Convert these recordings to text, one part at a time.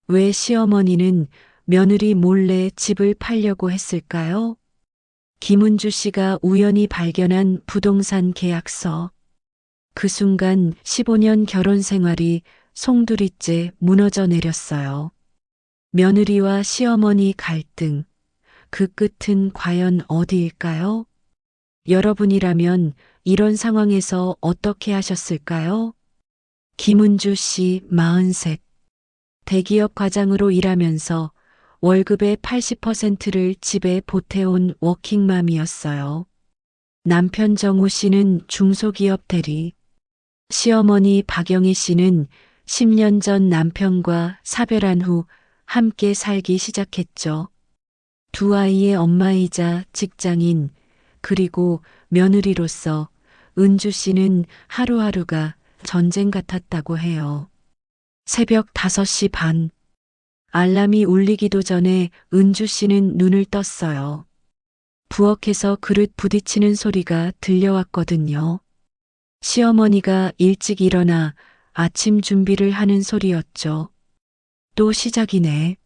왜 시어머니는 며느리 몰래 집을 팔려고 했을까요? 김은주 씨가 우연히 발견한 부동산 계약서. 그 순간 15년 결혼 생활이 송두리째 무너져 내렸어요. 며느리와 시어머니 갈등. 그 끝은 과연 어디일까요? 여러분이라면 이런 상황에서 어떻게 하셨을까요? 김은주 씨 43. 대기업 과장으로 일하면서 월급의 80%를 집에 보태온 워킹맘이었어요. 남편 정우 씨는 중소기업 대리, 시어머니 박영희 씨는 10년 전 남편과 사별한 후 함께 살기 시작했죠. 두 아이의 엄마이자 직장인, 그리고 며느리로서 은주 씨는 하루하루가 전쟁 같았다고 해요. 새벽 5시 반. 알람이 울리기도 전에 은주 씨는 눈을 떴어요. 부엌에서 그릇 부딪히는 소리가 들려왔거든요. 시어머니가 일찍 일어나 아침 준비를 하는 소리였죠. 또 시작이네.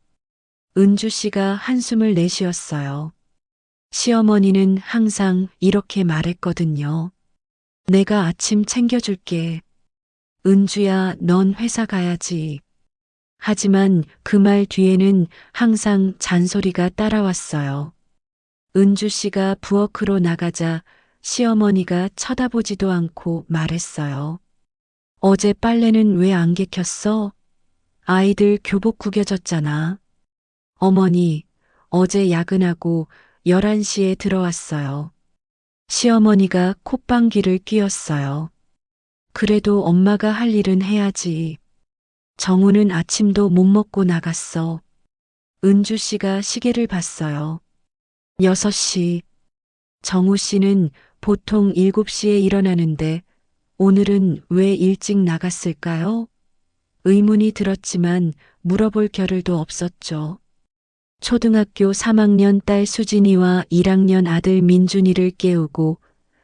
은주 씨가 한숨을 내쉬었어요. 시어머니는 항상 이렇게 말했거든요. 내가 아침 챙겨줄게. 은주야, 넌 회사 가야지. 하지만 그 말 뒤에는 항상 잔소리가 따라왔어요. 은주 씨가 부엌으로 나가자 시어머니가 쳐다보지도 않고 말했어요. 어제 빨래는 왜 안 개켰어? 아이들 교복 구겨졌잖아. 어머니, 어제 야근하고 11시에 들어왔어요. 시어머니가 콧방귀를 뀌었어요. 그래도 엄마가 할 일은 해야지. 정우는 아침도 못 먹고 나갔어. 은주 씨가 시계를 봤어요. 6시. 정우 씨는 보통 7시에 일어나는데 오늘은 왜 일찍 나갔을까요? 의문이 들었지만 물어볼 겨를도 없었죠. 초등학교 3학년 딸 수진이와 1학년 아들 민준이를 깨우고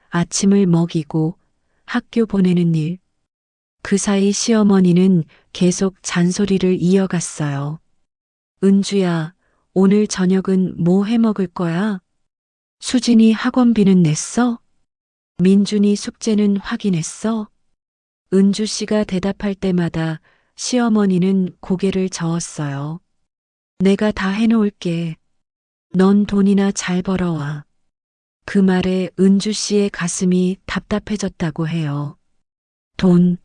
아침을 먹이고 학교 보내는 일. 그 사이 시어머니는 계속 잔소리를 이어갔어요. 은주야, 오늘 저녁은 뭐 해 먹을 거야? 수진이 학원비는 냈어? 민준이 숙제는 확인했어? 은주 씨가 대답할 때마다 시어머니는 고개를 저었어요. 내가 다 해놓을게. 넌 돈이나 잘 벌어와. 그 말에 은주 씨의 가슴이 답답해졌다고 해요. 돈.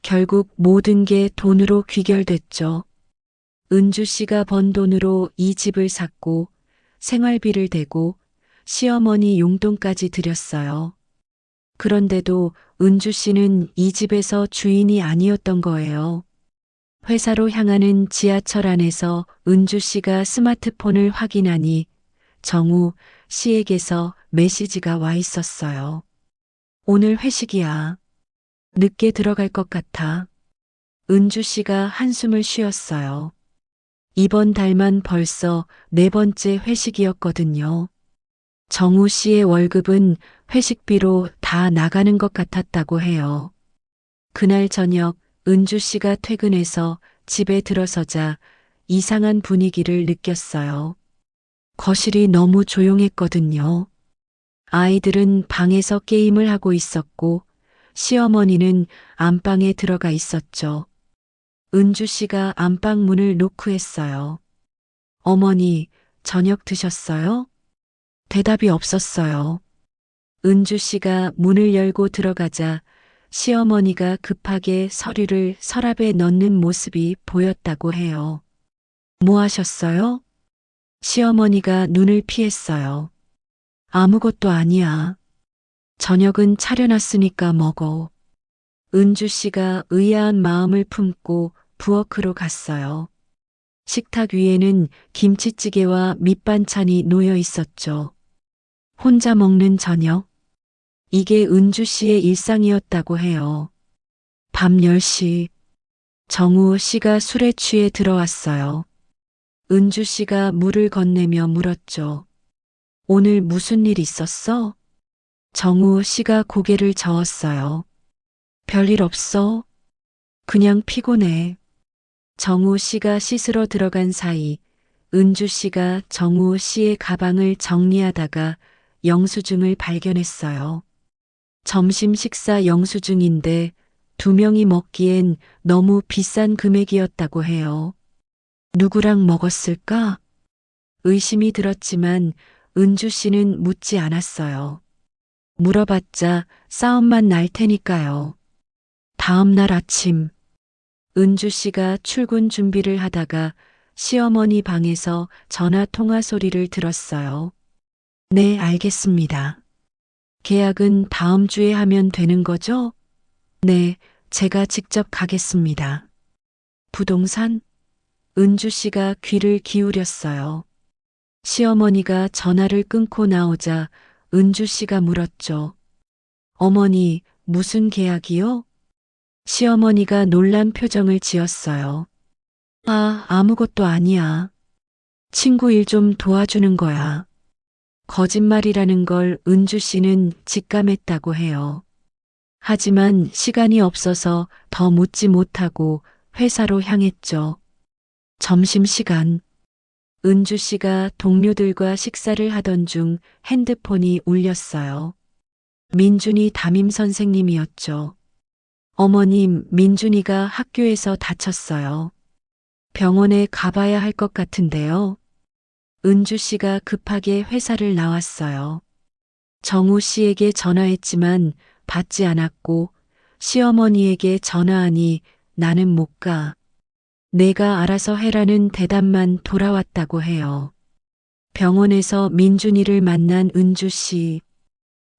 결국 모든 게 돈으로 귀결됐죠. 은주 씨가 번 돈으로 이 집을 샀고 생활비를 대고 시어머니 용돈까지 드렸어요. 그런데도 은주 씨는 이 집에서 주인이 아니었던 거예요. 회사로 향하는 지하철 안에서 은주 씨가 스마트폰을 확인하니 정우 씨에게서 메시지가 와 있었어요. 오늘 회식이야. 늦게 들어갈 것 같아. 은주 씨가 한숨을 쉬었어요. 이번 달만 벌써 4번째 회식이었거든요. 정우 씨의 월급은 회식비로 다 나가는 것 같았다고 해요. 그날 저녁 은주 씨가 퇴근해서 집에 들어서자 이상한 분위기를 느꼈어요. 거실이 너무 조용했거든요. 아이들은 방에서 게임을 하고 있었고 시어머니는 안방에 들어가 있었죠. 은주 씨가 안방 문을 노크했어요. 어머니, 저녁 드셨어요? 대답이 없었어요. 은주 씨가 문을 열고 들어가자 시어머니가 급하게 서류를 서랍에 넣는 모습이 보였다고 해요. 뭐 하셨어요? 시어머니가 눈을 피했어요. 아무것도 아니야. 저녁은 차려놨으니까 먹어. 은주 씨가 의아한 마음을 품고 부엌으로 갔어요. 식탁 위에는 김치찌개와 밑반찬이 놓여 있었죠. 혼자 먹는 저녁. 이게 은주 씨의 일상이었다고 해요. 밤 10시. 정우 씨가 술에 취해 들어왔어요. 은주 씨가 물을 건네며 물었죠. 오늘 무슨 일 있었어? 정우 씨가 고개를 저었어요. 별일 없어. 그냥 피곤해. 정우 씨가 씻으러 들어간 사이 은주 씨가 정우 씨의 가방을 정리하다가 영수증을 발견했어요. 점심 식사 영수증인데 2명이 먹기엔 너무 비싼 금액이었다고 해요. 누구랑 먹었을까? 의심이 들었지만 은주 씨는 묻지 않았어요. 물어봤자 싸움만 날 테니까요. 다음 날 아침, 은주 씨가 출근 준비를 하다가 시어머니 방에서 전화 통화 소리를 들었어요. 네, 알겠습니다. 계약은 다음 주에 하면 되는 거죠? 네, 제가 직접 가겠습니다. 부동산? 은주 씨가 귀를 기울였어요. 시어머니가 전화를 끊고 나오자 은주 씨가 물었죠. 어머니, 무슨 계약이요? 시어머니가 놀란 표정을 지었어요. 아, 아무것도 아니야. 친구 일 좀 도와주는 거야. 거짓말이라는 걸 은주 씨는 직감했다고 해요. 하지만 시간이 없어서 더 묻지 못하고 회사로 향했죠. 점심시간. 은주 씨가 동료들과 식사를 하던 중 핸드폰이 울렸어요. 민준이 담임 선생님이었죠. 어머님, 민준이가 학교에서 다쳤어요. 병원에 가봐야 할 것 같은데요. 은주 씨가 급하게 회사를 나왔어요. 정우 씨에게 전화했지만 받지 않았고 시어머니에게 전화하니 나는 못 가. 내가 알아서 해라는 대답만 돌아왔다고 해요. 병원에서 민준이를 만난 은주 씨.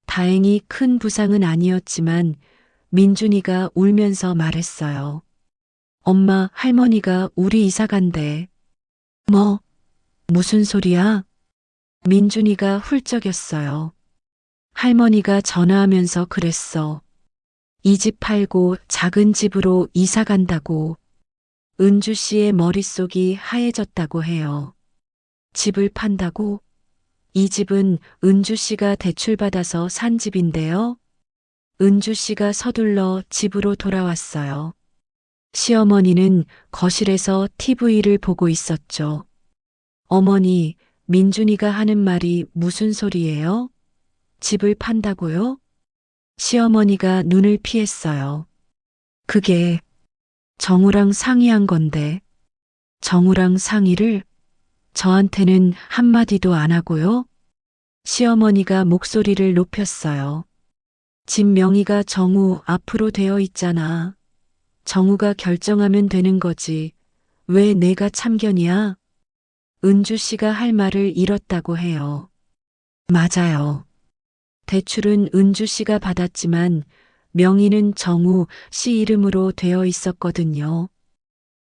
다행히 큰 부상은 아니었지만 민준이가 울면서 말했어요. 엄마, 할머니가 우리 이사 간대. 뭐? 무슨 소리야? 민준이가 훌쩍였어요. 할머니가 전화하면서 그랬어. 이 집 팔고 작은 집으로 이사 간다고. 은주 씨의 머릿속이 하얘졌다고 해요. 집을 판다고? 이 집은 은주 씨가 대출받아서 산 집인데요. 은주 씨가 서둘러 집으로 돌아왔어요. 시어머니는 거실에서 TV를 보고 있었죠. 어머니, 민준이가 하는 말이 무슨 소리예요? 집을 판다고요? 시어머니가 눈을 피했어요. 그게 정우랑 상의한 건데, 정우랑 상의를 저한테는 한마디도 안 하고요? 시어머니가 목소리를 높였어요. 집 명의가 정우 앞으로 되어 있잖아. 정우가 결정하면 되는 거지. 왜 내가 참견이야? 은주 씨가 할 말을 잃었다고 해요. 맞아요. 대출은 은주 씨가 받았지만 명의는 정우 씨 이름으로 되어 있었거든요.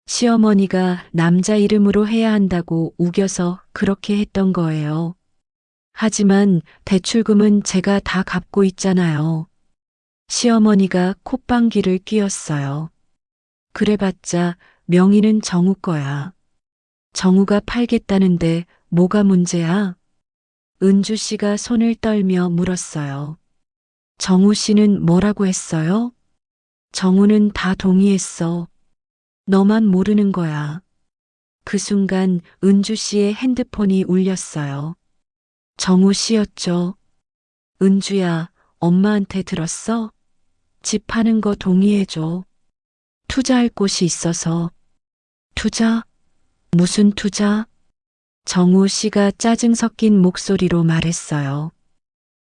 시어머니가 남자 이름으로 해야 한다고 우겨서 그렇게 했던 거예요. 하지만 대출금은 제가 다 갚고 있잖아요. 시어머니가 콧방귀를 뀌었어요. 그래봤자 명의는 정우 거야. 정우가 팔겠다는데 뭐가 문제야? 은주 씨가 손을 떨며 물었어요. 정우 씨는 뭐라고 했어요? 정우는 다 동의했어. 너만 모르는 거야. 그 순간 은주 씨의 핸드폰이 울렸어요. 정우 씨였죠. 은주야, 엄마한테 들었어? 집 파는 거 동의해줘. 투자할 곳이 있어서. 투자? 무슨 투자? 정우 씨가 짜증 섞인 목소리로 말했어요.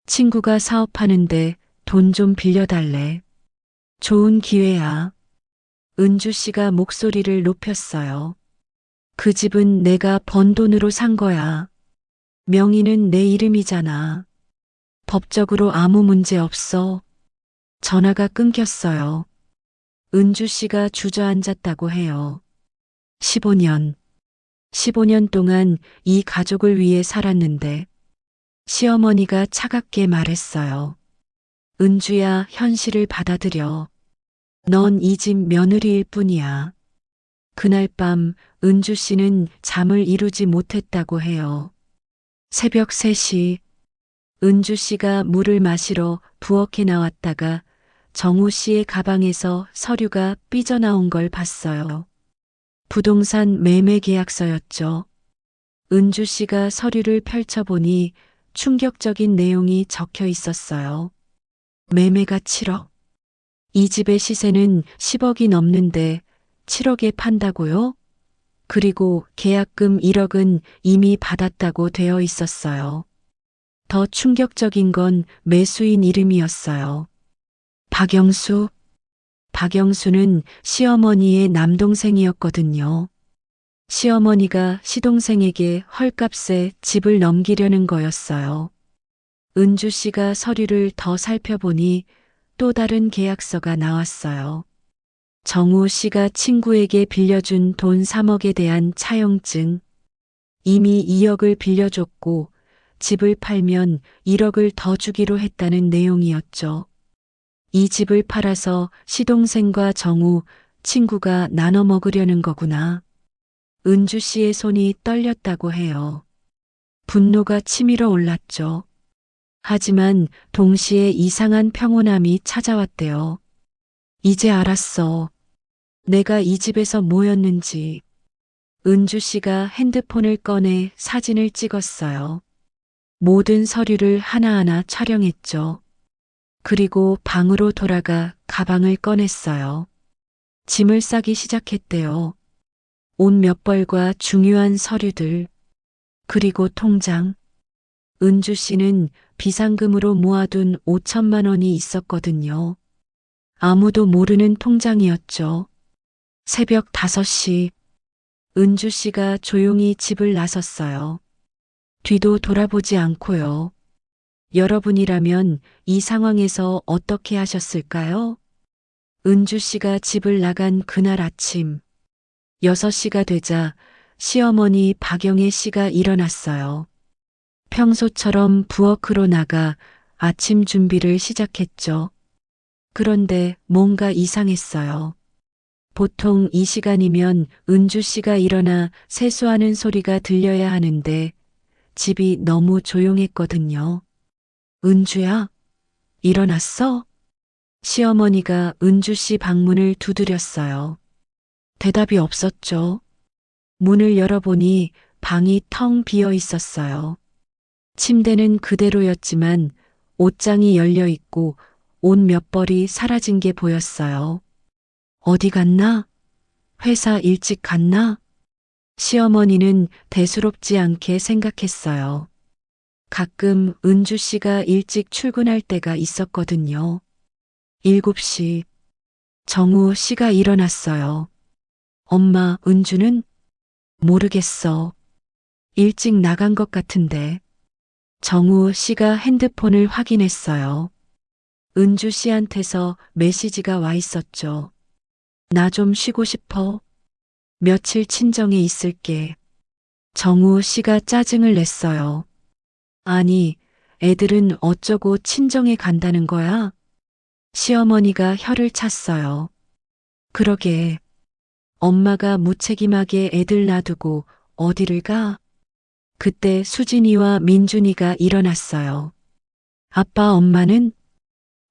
친구가 사업하는데 돈 좀 빌려달래. 좋은 기회야. 은주 씨가 목소리를 높였어요. 그 집은 내가 번 돈으로 산 거야. 명의는 내 이름이잖아. 법적으로 아무 문제 없어. 전화가 끊겼어요. 은주 씨가 주저앉았다고 해요. 15년. 15년 동안 이 가족을 위해 살았는데 시어머니가 차갑게 말했어요. 은주야, 현실을 받아들여. 넌 이 집 며느리일 뿐이야. 그날 밤 은주 씨는 잠을 이루지 못했다고 해요. 새벽 3시 은주 씨가 물을 마시러 부엌에 나왔다가 정우 씨의 가방에서 서류가 삐져나온 걸 봤어요. 부동산 매매 계약서였죠. 은주 씨가 서류를 펼쳐보니 충격적인 내용이 적혀 있었어요. 매매가 7억. 이 집의 시세는 10억이 넘는데 7억에 판다고요? 그리고 계약금 1억은 이미 받았다고 되어 있었어요. 더 충격적인 건 매수인 이름이었어요. 박영수. 박영수는 시어머니의 남동생이었거든요. 시어머니가 시동생에게 헐값에 집을 넘기려는 거였어요. 은주 씨가 서류를 더 살펴보니 또 다른 계약서가 나왔어요. 정우 씨가 친구에게 빌려준 돈 3억에 대한 차용증. 이미 2억을 빌려줬고 집을 팔면 1억을 더 주기로 했다는 내용이었죠. 이 집을 팔아서 시동생과 정우, 친구가 나눠 먹으려는 거구나. 은주 씨의 손이 떨렸다고 해요. 분노가 치밀어 올랐죠. 하지만 동시에 이상한 평온함이 찾아왔대요. 이제 알았어. 내가 이 집에서 뭐였는지. 은주 씨가 핸드폰을 꺼내 사진을 찍었어요. 모든 서류를 하나하나 촬영했죠. 그리고 방으로 돌아가 가방을 꺼냈어요. 짐을 싸기 시작했대요. 옷 몇 벌과 중요한 서류들, 그리고 통장. 은주 씨는 비상금으로 모아둔 5천만 원이 있었거든요. 아무도 모르는 통장이었죠. 새벽 5시, 은주 씨가 조용히 집을 나섰어요. 뒤도 돌아보지 않고요. 여러분이라면 이 상황에서 어떻게 하셨을까요? 은주 씨가 집을 나간 그날 아침, 6시가 되자 시어머니 박영애 씨가 일어났어요. 평소처럼 부엌으로 나가 아침 준비를 시작했죠. 그런데 뭔가 이상했어요. 보통 이 시간이면 은주 씨가 일어나 세수하는 소리가 들려야 하는데 집이 너무 조용했거든요. 은주야, 일어났어? 시어머니가 은주 씨 방문을 두드렸어요. 대답이 없었죠. 문을 열어보니 방이 텅 비어 있었어요. 침대는 그대로였지만 옷장이 열려 있고 옷 몇 벌이 사라진 게 보였어요. 어디 갔나? 회사 일찍 갔나? 시어머니는 대수롭지 않게 생각했어요. 가끔 은주 씨가 일찍 출근할 때가 있었거든요. 7시. 정우 씨가 일어났어요. 엄마, 은주는? 모르겠어. 일찍 나간 것 같은데. 정우 씨가 핸드폰을 확인했어요. 은주 씨한테서 메시지가 와 있었죠. 나 좀 쉬고 싶어. 며칠 친정에 있을게. 정우 씨가 짜증을 냈어요. 아니, 애들은 어쩌고 친정에 간다는 거야? 시어머니가 혀를 찼어요. 그러게. 엄마가 무책임하게 애들 놔두고 어디를 가? 그때 수진이와 민준이가 일어났어요. 아빠, 엄마는?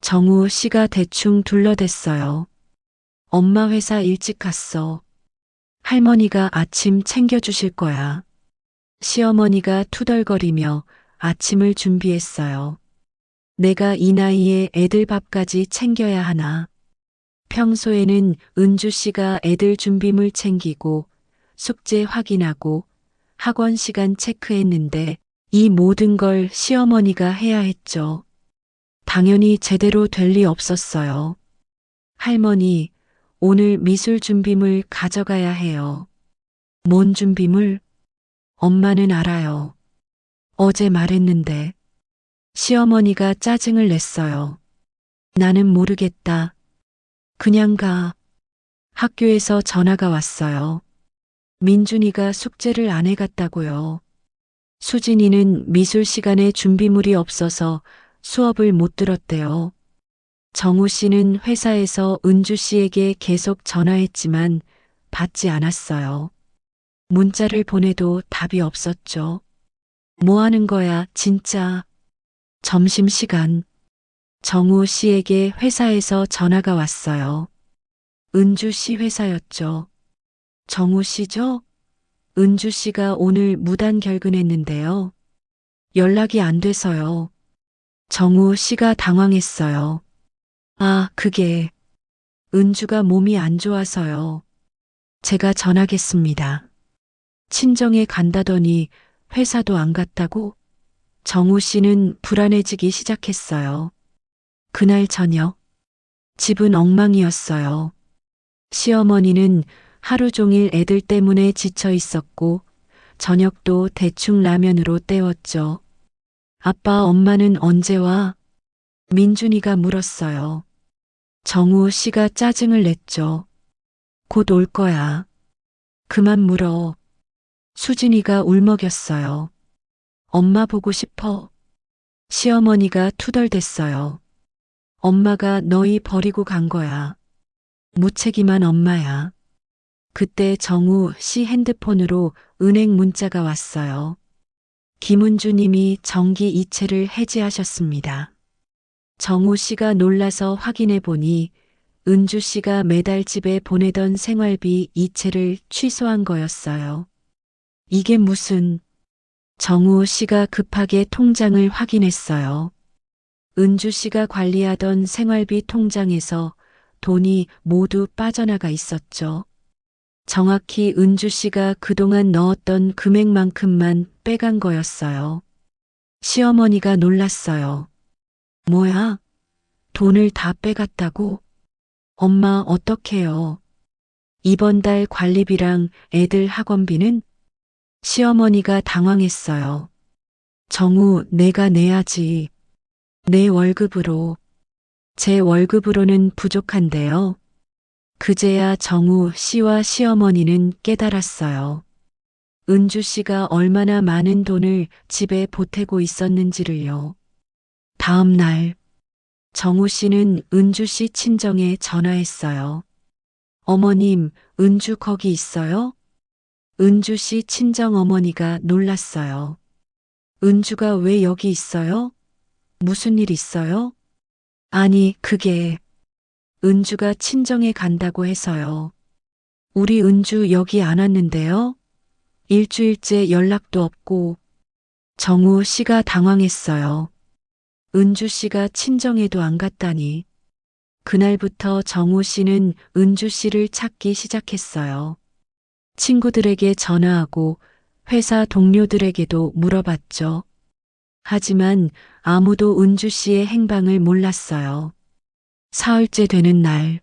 정우 씨가 대충 둘러댔어요. 엄마 회사 일찍 갔어. 할머니가 아침 챙겨주실 거야. 시어머니가 투덜거리며 아침을 준비했어요. 내가 이 나이에 애들 밥까지 챙겨야 하나. 평소에는 은주 씨가 애들 준비물 챙기고 숙제 확인하고 학원 시간 체크했는데 이 모든 걸 시어머니가 해야 했죠. 당연히 제대로 될 리 없었어요. 할머니, 오늘 미술 준비물 가져가야 해요. 뭔 준비물? 엄마는 알아요. 어제 말했는데. 시어머니가 짜증을 냈어요. 나는 모르겠다. 그냥 가. 학교에서 전화가 왔어요. 민준이가 숙제를 안 해갔다고요. 수진이는 미술 시간에 준비물이 없어서 수업을 못 들었대요. 정우 씨는 회사에서 은주 씨에게 계속 전화했지만 받지 않았어요. 문자를 보내도 답이 없었죠. 뭐 하는 거야, 진짜. 점심시간. 정우 씨에게 회사에서 전화가 왔어요. 은주 씨 회사였죠. 정우 씨죠? 은주 씨가 오늘 무단 결근했는데요. 연락이 안 돼서요. 정우 씨가 당황했어요. 아, 그게 은주가 몸이 안 좋아서요. 제가 전하겠습니다. 친정에 간다더니 회사도 안 갔다고? 정우 씨는 불안해지기 시작했어요. 그날 저녁, 집은 엉망이었어요. 시어머니는 하루 종일 애들 때문에 지쳐 있었고, 저녁도 대충 라면으로 때웠죠. 아빠, 엄마는 언제 와? 민준이가 물었어요. 정우 씨가 짜증을 냈죠. 곧 올 거야. 그만 물어. 수진이가 울먹였어요. 엄마 보고 싶어. 시어머니가 투덜댔어요. 엄마가 너희 버리고 간 거야. 무책임한 엄마야. 그때 정우 씨 핸드폰으로 은행 문자가 왔어요. 김은주 님이 정기 이체를 해지하셨습니다. 정우 씨가 놀라서 확인해 보니 은주 씨가 매달 집에 보내던 생활비 이체를 취소한 거였어요. 이게 무슨... 정우 씨가 급하게 통장을 확인했어요. 은주 씨가 관리하던 생활비 통장에서 돈이 모두 빠져나가 있었죠. 정확히 은주 씨가 그동안 넣었던 금액만큼만 빼간 거였어요. 시어머니가 놀랐어요. 뭐야? 돈을 다 빼갔다고? 엄마 어떡해요? 이번 달 관리비랑 애들 학원비는? 시어머니가 당황했어요. 정우, 내가 내야지. 내 월급으로. 제 월급으로는 부족한데요. 그제야 정우 씨와 시어머니는 깨달았어요. 은주 씨가 얼마나 많은 돈을 집에 보태고 있었는지를요. 다음 날, 정우 씨는 은주 씨 친정에 전화했어요. 어머님, 은주 거기 있어요? 은주 씨 친정 어머니가 놀랐어요. 은주가 왜 여기 있어요? 무슨 일 있어요? 아니, 그게 은주가 친정에 간다고 해서요. 우리 은주 여기 안 왔는데요? 일주일째 연락도 없고. 정우 씨가 당황했어요. 은주 씨가 친정에도 안 갔다니. 그날부터 정우 씨는 은주 씨를 찾기 시작했어요. 친구들에게 전화하고 회사 동료들에게도 물어봤죠. 하지만 아무도 은주 씨의 행방을 몰랐어요. 사흘째 되는 날,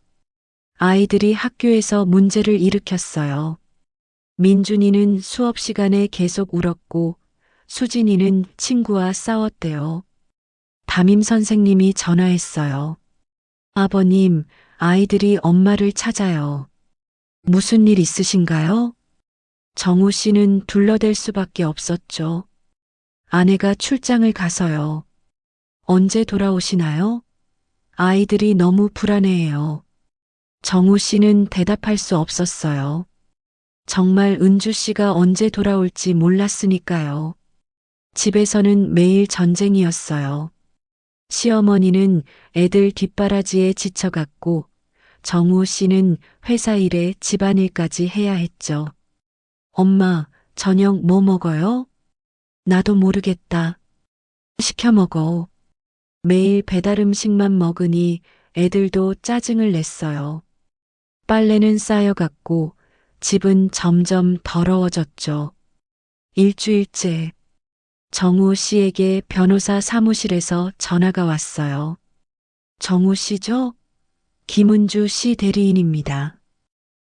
아이들이 학교에서 문제를 일으켰어요. 민준이는 수업 시간에 계속 울었고, 수진이는 친구와 싸웠대요. 담임 선생님이 전화했어요. 아버님, 아이들이 엄마를 찾아요. 무슨 일 있으신가요? 정우 씨는 둘러댈 수밖에 없었죠. 아내가 출장을 가서요. 언제 돌아오시나요? 아이들이 너무 불안해해요. 정우 씨는 대답할 수 없었어요. 정말 은주 씨가 언제 돌아올지 몰랐으니까요. 집에서는 매일 전쟁이었어요. 시어머니는 애들 뒷바라지에 지쳐갔고, 정우 씨는 회사 일에 집안일까지 해야 했죠. 엄마, 저녁 뭐 먹어요? 나도 모르겠다. 시켜 먹어. 매일 배달 음식만 먹으니 애들도 짜증을 냈어요. 빨래는 쌓여갔고 집은 점점 더러워졌죠. 일주일째 정우 씨에게 변호사 사무실에서 전화가 왔어요. 정우 씨죠? 김은주 씨 대리인입니다.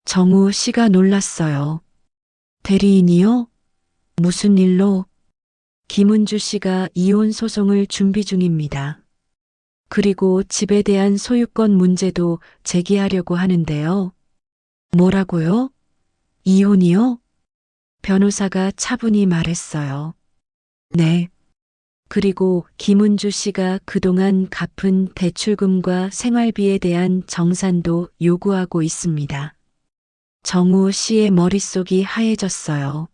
정우 씨가 놀랐어요. 대리인이요? 무슨 일로? 김은주 씨가 이혼 소송을 준비 중입니다. 그리고 집에 대한 소유권 문제도 제기하려고 하는데요. 뭐라고요? 이혼이요? 변호사가 차분히 말했어요. 네. 그리고 김은주 씨가 그동안 갚은 대출금과 생활비에 대한 정산도 요구하고 있습니다. 정우 씨의 머릿속이 하얘졌어요.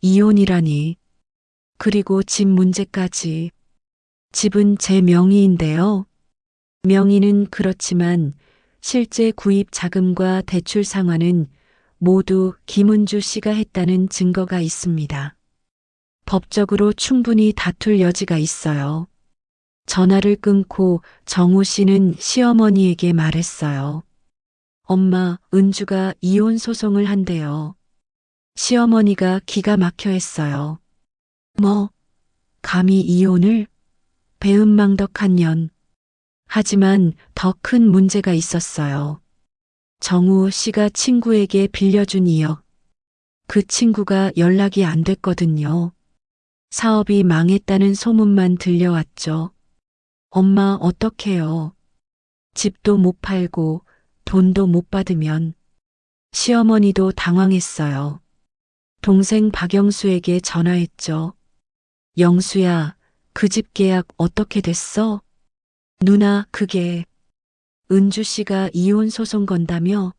이혼이라니. 그리고 집 문제까지. 집은 제 명의인데요. 명의는 그렇지만 실제 구입 자금과 대출 상환은 모두 김은주 씨가 했다는 증거가 있습니다. 법적으로 충분히 다툴 여지가 있어요. 전화를 끊고 정우 씨는 시어머니에게 말했어요. 엄마, 은주가 이혼 소송을 한대요. 시어머니가 기가 막혀 했어요. 뭐, 감히 이혼을? 배은망덕한 년. 하지만 더 큰 문제가 있었어요. 정우 씨가 친구에게 빌려준 2억. 그 친구가 연락이 안 됐거든요. 사업이 망했다는 소문만 들려왔죠. 엄마 어떡해요. 집도 못 팔고 돈도 못 받으면. 시어머니도 당황했어요. 동생 박영수에게 전화했죠. 영수야, 그 집 계약 어떻게 됐어? 누나, 그게 은주 씨가 이혼 소송 건다며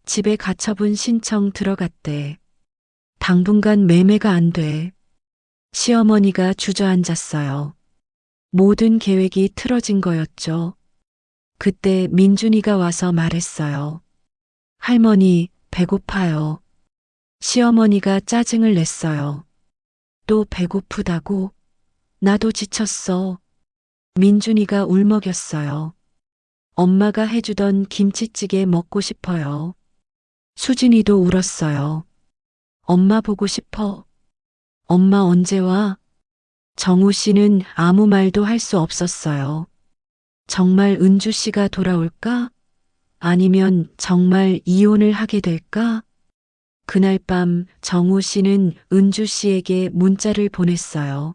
집에 가처분 신청 들어갔대. 당분간 매매가 안 돼. 시어머니가 주저앉았어요. 모든 계획이 틀어진 거였죠. 그때 민준이가 와서 말했어요. 할머니, 배고파요. 시어머니가 짜증을 냈어요. 또 배고프다고? 나도 지쳤어. 민준이가 울먹였어요. 엄마가 해주던 김치찌개 먹고 싶어요. 수진이도 울었어요. 엄마 보고 싶어. 엄마 언제 와? 정우 씨는 아무 말도 할 수 없었어요. 정말 은주 씨가 돌아올까? 아니면 정말 이혼을 하게 될까? 그날 밤 정우 씨는 은주 씨에게 문자를 보냈어요.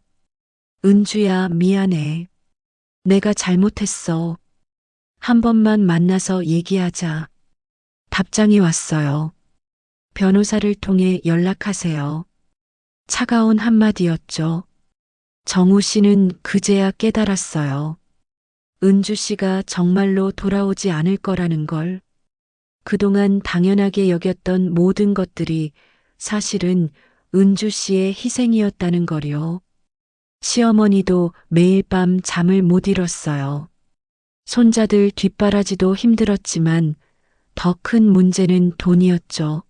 은주야, 미안해. 내가 잘못했어. 한 번만 만나서 얘기하자. 답장이 왔어요. 변호사를 통해 연락하세요. 차가운 한마디였죠. 정우 씨는 그제야 깨달았어요. 은주 씨가 정말로 돌아오지 않을 거라는 걸. 그동안 당연하게 여겼던 모든 것들이 사실은 은주 씨의 희생이었다는 거요. 시어머니도 매일 밤 잠을 못 잃었어요. 손자들 뒷바라지도 힘들었지만 더 큰 문제는 돈이었죠.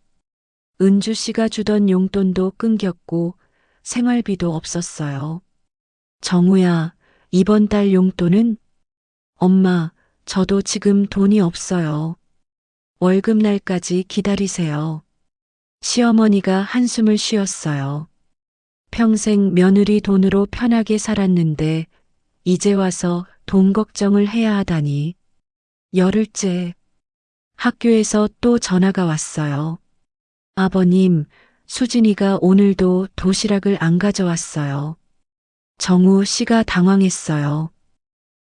은주 씨가 주던 용돈도 끊겼고 생활비도 없었어요. 정우야, 이번 달 용돈은? 엄마, 저도 지금 돈이 없어요. 월급날까지 기다리세요. 시어머니가 한숨을 쉬었어요. 평생 며느리 돈으로 편하게 살았는데 이제 와서 돈 걱정을 해야 하다니. 열흘째. 학교에서 또 전화가 왔어요. 아버님, 수진이가 오늘도 도시락을 안 가져왔어요. 정우 씨가 당황했어요.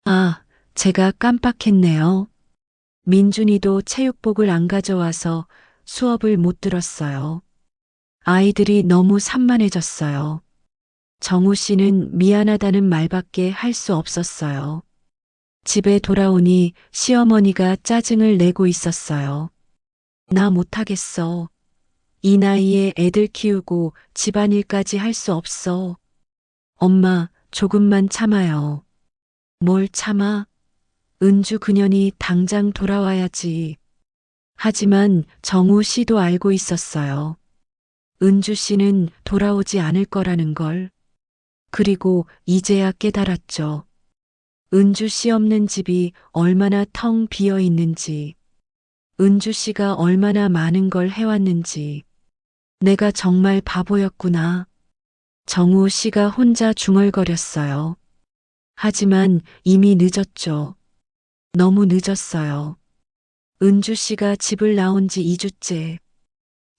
아, 제가 깜빡했네요. 민준이도 체육복을 안 가져와서 수업을 못 들었어요. 아이들이 너무 산만해졌어요. 정우 씨는 미안하다는 말밖에 할 수 없었어요. 집에 돌아오니 시어머니가 짜증을 내고 있었어요. 나 못하겠어. 이 나이에 애들 키우고 집안일까지 할 수 없어. 엄마, 조금만 참아요. 뭘 참아? 은주 그년이 당장 돌아와야지. 하지만 정우 씨도 알고 있었어요. 은주 씨는 돌아오지 않을 거라는 걸. 그리고 이제야 깨달았죠. 은주 씨 없는 집이 얼마나 텅 비어 있는지. 은주 씨가 얼마나 많은 걸 해왔는지. 내가 정말 바보였구나. 정우 씨가 혼자 중얼거렸어요. 하지만 이미 늦었죠. 너무 늦었어요. 은주 씨가 집을 나온 지 2주째.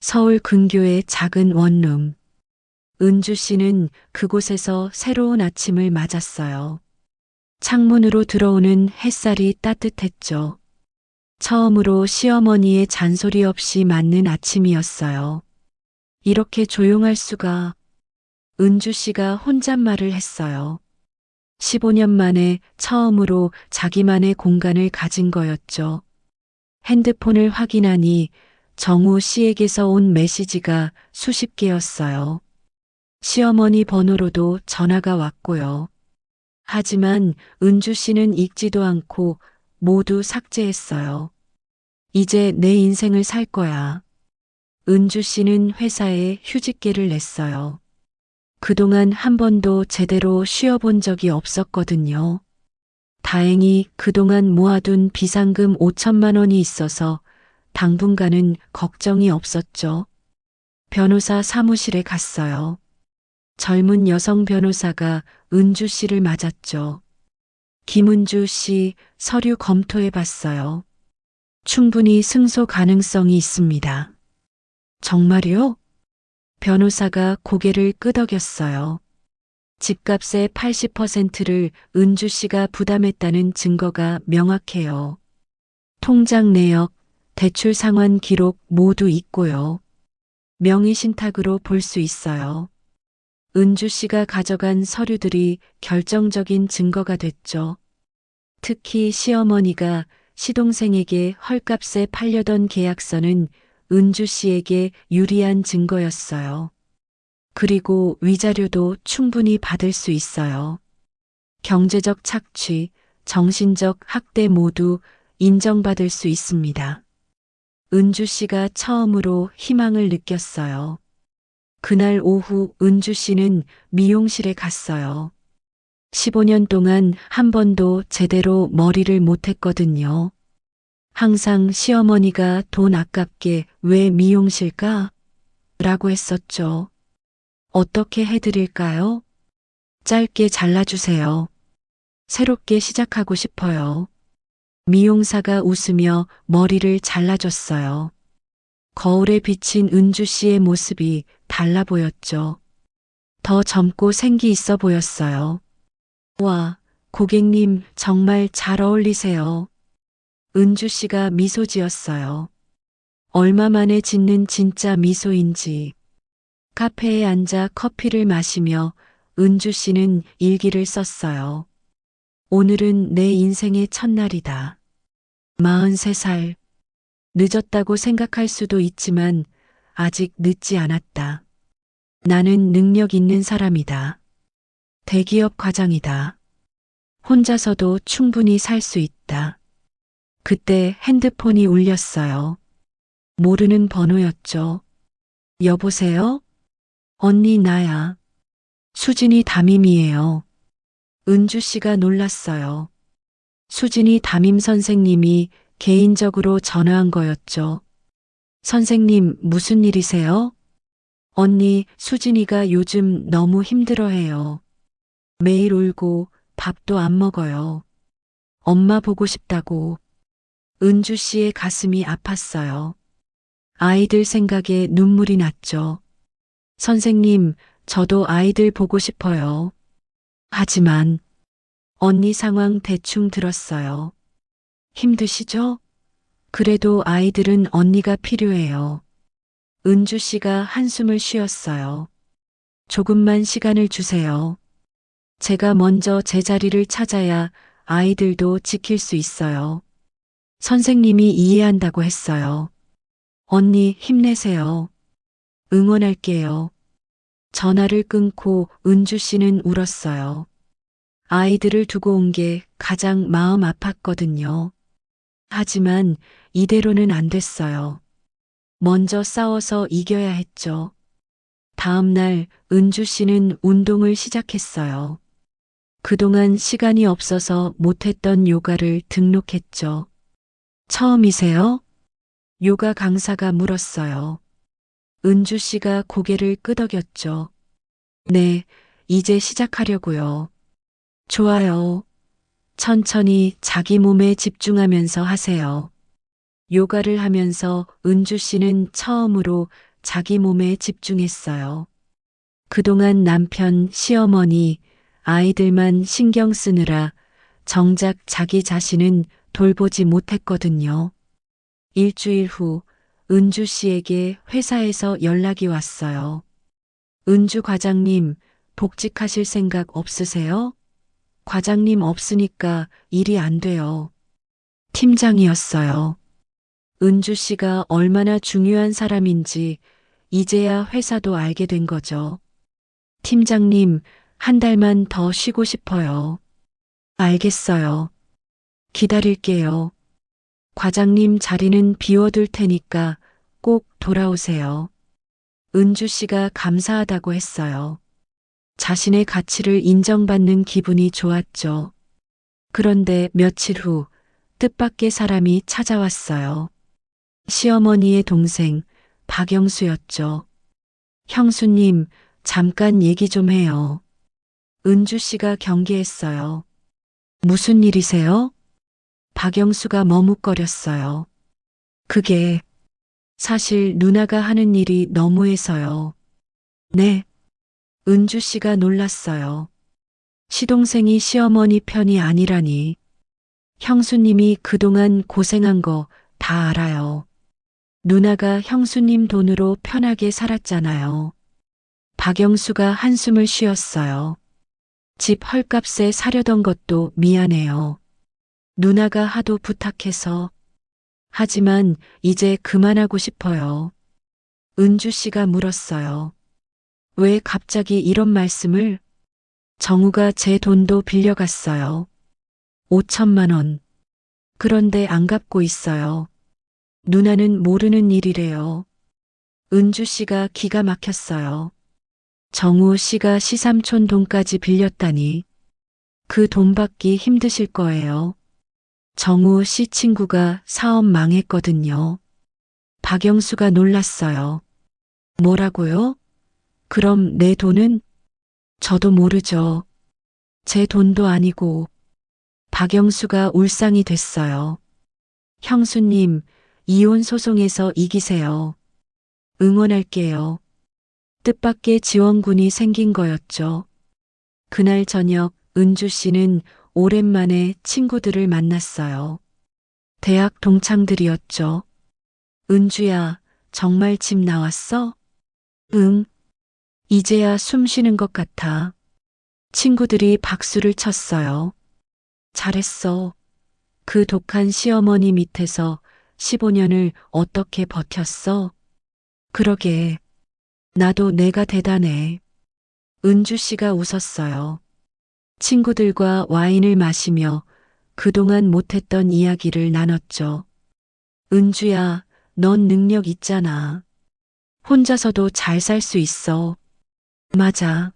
서울 근교의 작은 원룸. 은주 씨는 그곳에서 새로운 아침을 맞았어요. 창문으로 들어오는 햇살이 따뜻했죠. 처음으로 시어머니의 잔소리 없이 맞는 아침이었어요. 이렇게 조용할 수가. 은주 씨가 혼잣말을 했어요. 15년 만에 처음으로 자기만의 공간을 가진 거였죠. 핸드폰을 확인하니 정우 씨에게서 온 메시지가 수십 개였어요. 시어머니 번호로도 전화가 왔고요. 하지만 은주 씨는 읽지도 않고 모두 삭제했어요. 이제 내 인생을 살 거야. 은주 씨는 회사에 휴직계를 냈어요. 그동안 한 번도 제대로 쉬어본 적이 없었거든요. 다행히 그동안 모아둔 비상금 5천만 원이 있어서 당분간은 걱정이 없었죠. 변호사 사무실에 갔어요. 젊은 여성 변호사가 은주 씨를 맞았죠. 김은주 씨 서류 검토해 봤어요. 충분히 승소 가능성이 있습니다. 정말요? 변호사가 고개를 끄덕였어요. 집값의 80%를 은주 씨가 부담했다는 증거가 명확해요. 통장 내역, 대출 상환 기록 모두 있고요. 명의 신탁으로 볼 수 있어요. 은주 씨가 가져간 서류들이 결정적인 증거가 됐죠. 특히 시어머니가 시동생에게 헐값에 팔려던 계약서는 은주 씨에게 유리한 증거였어요. 그리고 위자료도 충분히 받을 수 있어요. 경제적 착취, 정신적 학대 모두 인정받을 수 있습니다. 은주 씨가 처음으로 희망을 느꼈어요. 그날 오후 은주 씨는 미용실에 갔어요. 15년 동안 한 번도 제대로 머리를 못했거든요. 항상 시어머니가 돈 아깝게 왜 미용실 가? 라고 했었죠. 어떻게 해드릴까요? 짧게 잘라주세요. 새롭게 시작하고 싶어요. 미용사가 웃으며 머리를 잘라줬어요. 거울에 비친 은주 씨의 모습이 달라 보였죠. 더 젊고 생기 있어 보였어요. 와, 고객님 정말 잘 어울리세요. 은주 씨가 미소 지었어요. 얼마 만에 짓는 진짜 미소인지. 카페에 앉아 커피를 마시며 은주 씨는 일기를 썼어요. 오늘은 내 인생의 첫날이다. 43살. 늦었다고 생각할 수도 있지만 아직 늦지 않았다. 나는 능력 있는 사람이다. 대기업 과장이다. 혼자서도 충분히 살 수 있다. 그때 핸드폰이 울렸어요. 모르는 번호였죠. 여보세요? 언니 나야. 수진이 담임이에요. 은주 씨가 놀랐어요. 수진이 담임 선생님이 개인적으로 전화한 거였죠. 선생님 무슨 일이세요? 언니 수진이가 요즘 너무 힘들어해요. 매일 울고 밥도 안 먹어요. 엄마 보고 싶다고. 은주 씨의 가슴이 아팠어요. 아이들 생각에 눈물이 났죠. 선생님, 저도 아이들 보고 싶어요. 하지만 언니 상황 대충 들었어요. 힘드시죠? 그래도 아이들은 언니가 필요해요. 은주 씨가 한숨을 쉬었어요. 조금만 시간을 주세요. 제가 먼저 제 자리를 찾아야 아이들도 지킬 수 있어요. 선생님이 이해한다고 했어요. 언니 힘내세요. 응원할게요. 전화를 끊고 은주 씨는 울었어요. 아이들을 두고 온 게 가장 마음 아팠거든요. 하지만 이대로는 안 됐어요. 먼저 싸워서 이겨야 했죠. 다음 날 은주 씨는 운동을 시작했어요. 그동안 시간이 없어서 못했던 요가를 등록했죠. 처음이세요? 요가 강사가 물었어요. 은주 씨가 고개를 끄덕였죠. 네, 이제 시작하려고요. 좋아요. 천천히 자기 몸에 집중하면서 하세요. 요가를 하면서 은주 씨는 처음으로 자기 몸에 집중했어요. 그동안 남편, 시어머니, 아이들만 신경 쓰느라 정작 자기 자신은 돌보지 못했거든요. 일주일 후 은주 씨에게 회사에서 연락이 왔어요. 은주 과장님, 복직하실 생각 없으세요? 과장님 없으니까 일이 안 돼요. 팀장이었어요. 은주 씨가 얼마나 중요한 사람인지 이제야 회사도 알게 된 거죠. 팀장님, 한 달만 더 쉬고 싶어요. 알겠어요. 기다릴게요. 과장님 자리는 비워둘 테니까 꼭 돌아오세요. 은주 씨가 감사하다고 했어요. 자신의 가치를 인정받는 기분이 좋았죠. 그런데 며칠 후 뜻밖의 사람이 찾아왔어요. 시어머니의 동생 박영수였죠. 형수님, 잠깐 얘기 좀 해요. 은주 씨가 경계했어요. 무슨 일이세요? 박영수가 머뭇거렸어요. 그게 사실 누나가 하는 일이 너무해서요. 네. 은주 씨가 놀랐어요. 시동생이 시어머니 편이 아니라니. 형수님이 그동안 고생한 거 다 알아요. 누나가 형수님 돈으로 편하게 살았잖아요. 박영수가 한숨을 쉬었어요. 집 헐값에 사려던 것도 미안해요. 누나가 하도 부탁해서. 하지만 이제 그만하고 싶어요. 은주 씨가 물었어요. 왜 갑자기 이런 말씀을? 정우가 제 돈도 빌려갔어요. 5천만 원. 그런데 안 갚고 있어요. 누나는 모르는 일이래요. 은주 씨가 기가 막혔어요. 정우 씨가 시삼촌 돈까지 빌렸다니. 그 돈 받기 힘드실 거예요. 정우 씨 친구가 사업 망했거든요. 박영수가 놀랐어요. 뭐라고요? 그럼 내 돈은? 저도 모르죠. 제 돈도 아니고. 박영수가 울상이 됐어요. 형수님, 이혼 소송에서 이기세요. 응원할게요. 뜻밖의 지원군이 생긴 거였죠. 그날 저녁 은주 씨는 오랜만에 친구들을 만났어요. 대학 동창들이었죠. 은주야, 정말 집 나왔어? 응. 이제야 숨 쉬는 것 같아. 친구들이 박수를 쳤어요. 잘했어. 그 독한 시어머니 밑에서 15년을 어떻게 버텼어? 그러게. 나도 내가 대단해. 은주 씨가 웃었어요. 친구들과 와인을 마시며 그동안 못했던 이야기를 나눴죠. 은주야, 넌 능력 있잖아. 혼자서도 잘 살 수 있어. 맞아.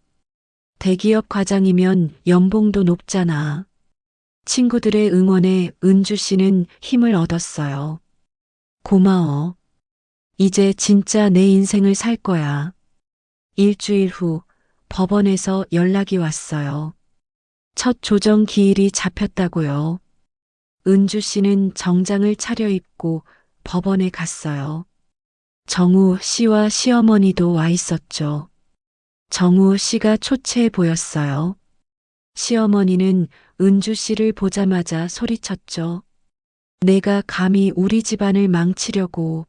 대기업 과장이면 연봉도 높잖아. 친구들의 응원에 은주 씨는 힘을 얻었어요. 고마워. 이제 진짜 내 인생을 살 거야. 일주일 후 법원에서 연락이 왔어요. 첫 조정 기일이 잡혔다고요. 은주 씨는 정장을 차려입고 법원에 갔어요. 정우 씨와 시어머니도 와 있었죠. 정우 씨가 초췌해 보였어요. 시어머니는 은주 씨를 보자마자 소리쳤죠. 내가 감히 우리 집안을 망치려고.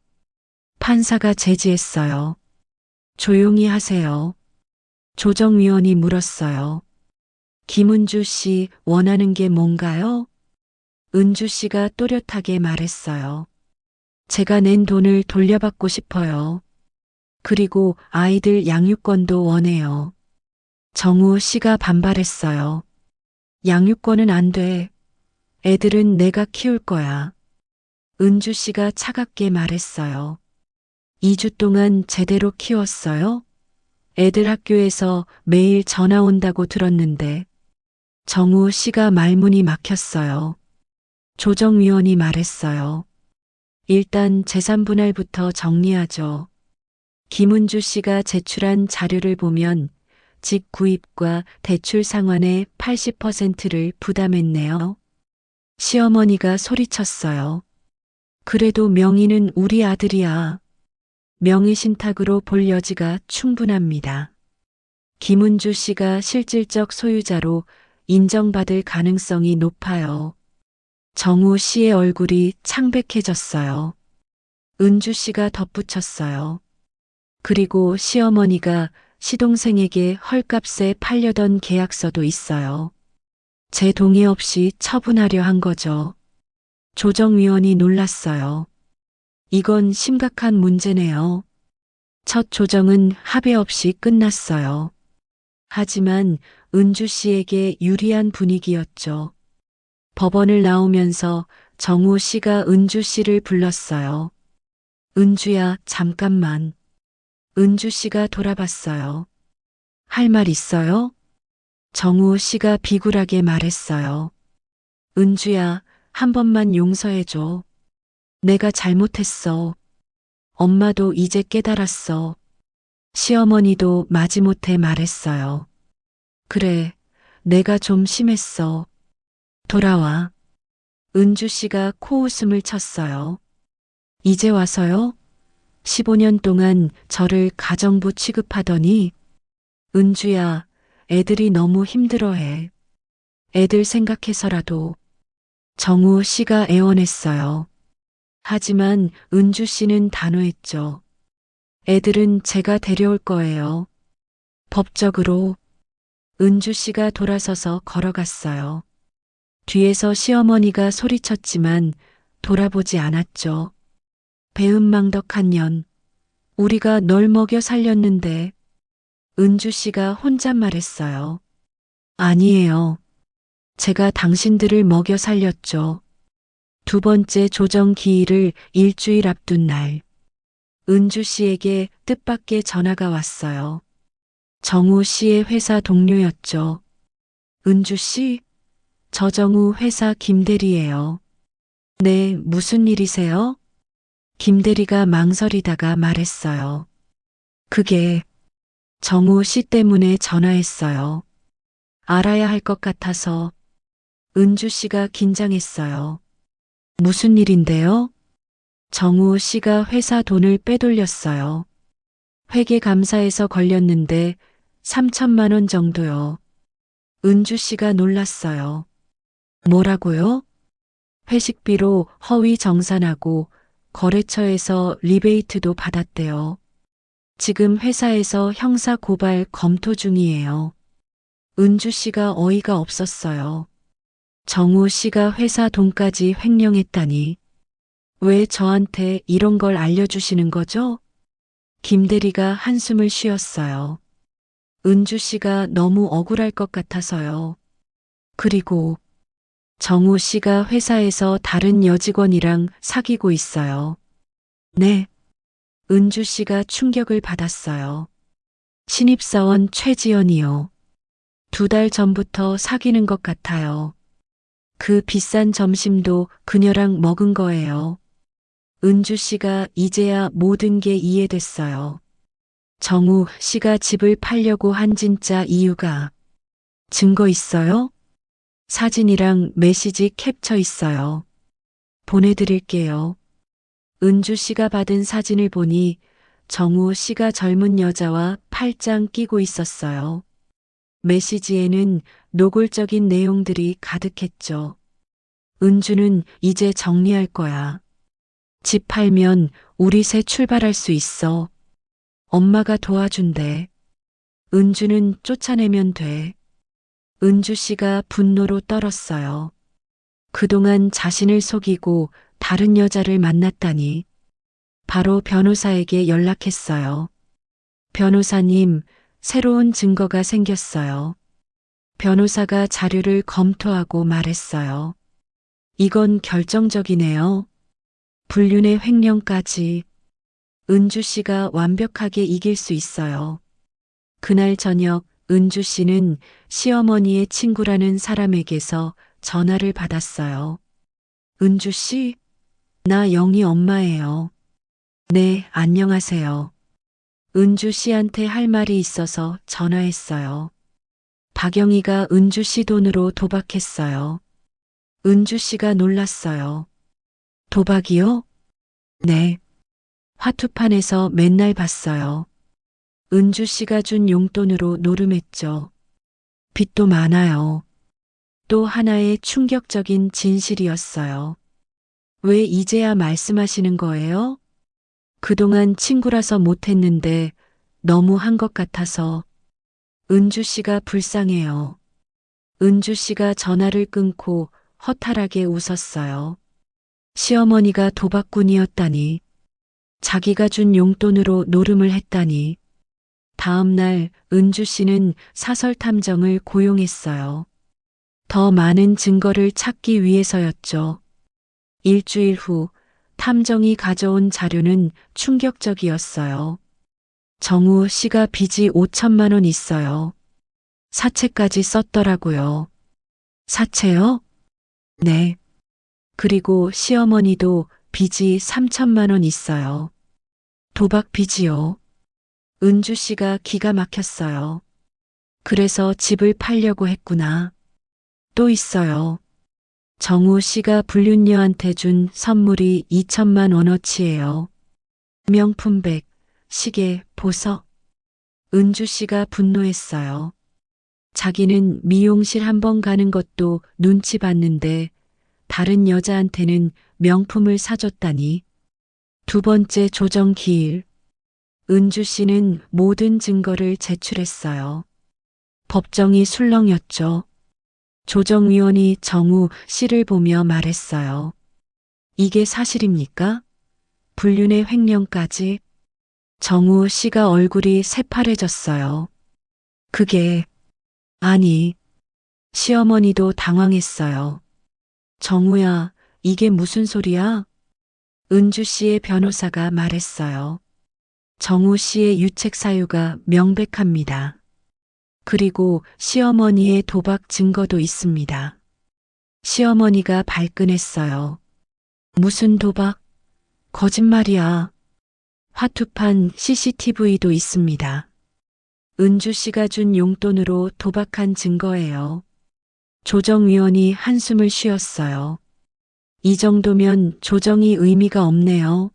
판사가 제지했어요. 조용히 하세요. 조정위원이 물었어요. 김은주 씨 원하는 게 뭔가요? 은주 씨가 또렷하게 말했어요. 제가 낸 돈을 돌려받고 싶어요. 그리고 아이들 양육권도 원해요. 정우 씨가 반발했어요. 양육권은 안 돼. 애들은 내가 키울 거야. 은주 씨가 차갑게 말했어요. 2주 동안 제대로 키웠어요? 애들 학교에서 매일 전화 온다고 들었는데. 정우 씨가 말문이 막혔어요. 조정위원이 말했어요. 일단 재산 분할부터 정리하죠. 김은주 씨가 제출한 자료를 보면 집 구입과 대출 상환의 80%를 부담했네요. 시어머니가 소리쳤어요. 그래도 명의는 우리 아들이야. 명의 신탁으로 볼 여지가 충분합니다. 김은주 씨가 실질적 소유자로 인정받을 가능성이 높아요. 정우 씨의 얼굴이 창백해졌어요. 은주 씨가 덧붙였어요. 그리고 시어머니가 시동생에게 헐값에 팔려던 계약서도 있어요. 제 동의 없이 처분하려 한 거죠. 조정위원이 놀랐어요. 이건 심각한 문제네요. 첫 조정은 합의 없이 끝났어요. 하지만 은주 씨에게 유리한 분위기였죠. 법원을 나오면서 정우 씨가 은주 씨를 불렀어요. 은주야, 잠깐만. 은주 씨가 돌아봤어요. 할 말 있어요? 정우 씨가 비굴하게 말했어요. 은주야, 한 번만 용서해줘. 내가 잘못했어. 엄마도 이제 깨달았어. 시어머니도 마지못해 말했어요. 그래, 내가 좀 심했어. 돌아와. 은주 씨가 코웃음을 쳤어요. 이제 와서요? 15년 동안 저를 가정부 취급하더니, 은주야, 애들이 너무 힘들어해. 애들 생각해서라도. 정우 씨가 애원했어요. 하지만 은주 씨는 단호했죠. 애들은 제가 데려올 거예요. 법적으로. 은주 씨가 돌아서서 걸어갔어요. 뒤에서 시어머니가 소리쳤지만 돌아보지 않았죠. 배은망덕한 년. 우리가 널 먹여 살렸는데. 은주 씨가 혼잣말했어요. 아니에요. 제가 당신들을 먹여 살렸죠. 두 번째 조정 기일을 일주일 앞둔 날. 은주 씨에게 뜻밖의 전화가 왔어요. 정우 씨의 회사 동료였죠. 은주 씨, 저정우 회사 김대리예요. 네, 무슨 일이세요? 김대리가 망설이다가 말했어요. 그게 정우 씨 때문에 전화했어요. 알아야 할 것 같아서. 은주 씨가 긴장했어요. 무슨 일인데요? 정우 씨가 회사 돈을 빼돌렸어요. 회계감사에서 걸렸는데 3천만 원 정도요. 은주 씨가 놀랐어요. 뭐라고요? 회식비로 허위 정산하고 거래처에서 리베이트도 받았대요. 지금 회사에서 형사 고발 검토 중이에요. 은주 씨가 어이가 없었어요. 정우 씨가 회사 돈까지 횡령했다니. 왜 저한테 이런 걸 알려주시는 거죠? 김 대리가 한숨을 쉬었어요. 은주 씨가 너무 억울할 것 같아서요. 그리고 정우 씨가 회사에서 다른 여직원이랑 사귀고 있어요. 네. 은주 씨가 충격을 받았어요. 신입사원 최지연이요. 2달 전부터 사귀는 것 같아요. 그 비싼 점심도 그녀랑 먹은 거예요. 은주 씨가 이제야 모든 게 이해됐어요. 정우 씨가 집을 팔려고 한 진짜 이유가 증거 있어요? 사진이랑 메시지 캡처 있어요. 보내드릴게요. 은주 씨가 받은 사진을 보니 정우 씨가 젊은 여자와 팔짱 끼고 있었어요. 메시지에는 노골적인 내용들이 가득했죠. 은주는 이제 정리할 거야. 집 팔면 우리 새 출발할 수 있어. 엄마가 도와준대. 은주는 쫓아내면 돼. 은주 씨가 분노로 떨었어요. 그동안 자신을 속이고 다른 여자를 만났다니. 바로 변호사에게 연락했어요. 변호사님, 새로운 증거가 생겼어요. 변호사가 자료를 검토하고 말했어요. 이건 결정적이네요. 불륜의 횡령까지. 은주 씨가 완벽하게 이길 수 있어요. 그날 저녁 은주 씨는 시어머니의 친구라는 사람에게서 전화를 받았어요. 은주 씨, 나 영희 엄마예요. 네, 안녕하세요. 은주 씨한테 할 말이 있어서 전화했어요. 박영희가 은주 씨 돈으로 도박했어요. 은주 씨가 놀랐어요. 도박이요? 네. 화투판에서 맨날 봤어요. 은주 씨가 준 용돈으로 노름했죠. 빚도 많아요. 또 하나의 충격적인 진실이었어요. 왜 이제야 말씀하시는 거예요? 그동안 친구라서 못했는데 너무 한 것 같아서. 은주 씨가 불쌍해요. 은주 씨가 전화를 끊고 허탈하게 웃었어요. 시어머니가 도박꾼이었다니. 자기가 준 용돈으로 노름을 했다니. 다음 날 은주 씨는 사설 탐정을 고용했어요. 더 많은 증거를 찾기 위해서였죠. 일주일 후 탐정이 가져온 자료는 충격적이었어요. 정우 씨가 빚이 5천만 원 있어요. 사채까지 썼더라고요. 사채요? 네. 그리고 시어머니도 빚이 3천만 원 있어요. 도박 빚이요. 은주 씨가 기가 막혔어요. 그래서 집을 팔려고 했구나. 또 있어요. 정우 씨가 불륜녀한테 준 선물이 2천만 원어치예요. 명품백, 시계, 보석. 은주 씨가 분노했어요. 자기는 미용실 한 번 가는 것도 눈치 봤는데 다른 여자한테는 명품을 사줬다니. 두 번째 조정 기일. 은주 씨는 모든 증거를 제출했어요. 법정이 술렁였죠. 조정위원이 정우 씨를 보며 말했어요. 이게 사실입니까? 불륜의 횡령까지. 정우 씨가 얼굴이 새파래졌어요. 그게, 아니, 시어머니도 당황했어요. 정우야, 이게 무슨 소리야? 은주 씨의 변호사가 말했어요. 정우 씨의 유책 사유가 명백합니다. 그리고 시어머니의 도박 증거도 있습니다. 시어머니가 발끈했어요. 무슨 도박? 거짓말이야. 화투판 CCTV도 있습니다. 은주 씨가 준 용돈으로 도박한 증거예요. 조정위원이 한숨을 쉬었어요. 이 정도면 조정이 의미가 없네요.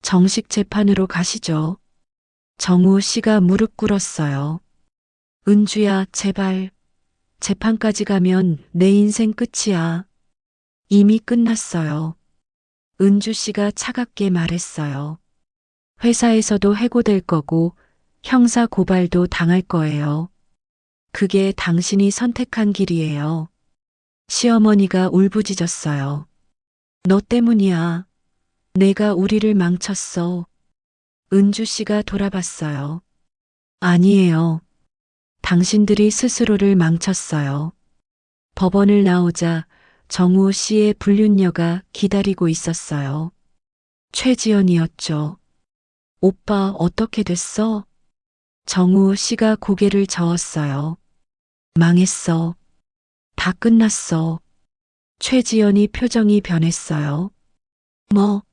정식 재판으로 가시죠. 정우 씨가 무릎 꿇었어요. 은주야, 제발. 재판까지 가면 내 인생 끝이야. 이미 끝났어요. 은주 씨가 차갑게 말했어요. 회사에서도 해고될 거고 형사 고발도 당할 거예요. 그게 당신이 선택한 길이에요. 시어머니가 울부짖었어요. 너 때문이야. 내가 우리를 망쳤어. 은주 씨가 돌아봤어요. 아니에요. 당신들이 스스로를 망쳤어요. 법원을 나오자 정우 씨의 불륜녀가 기다리고 있었어요. 최지연이었죠. 오빠 어떻게 됐어? 정우 씨가 고개를 저었어요. 망했어. 다 끝났어. 최지연이 표정이 변했어요. 뭐,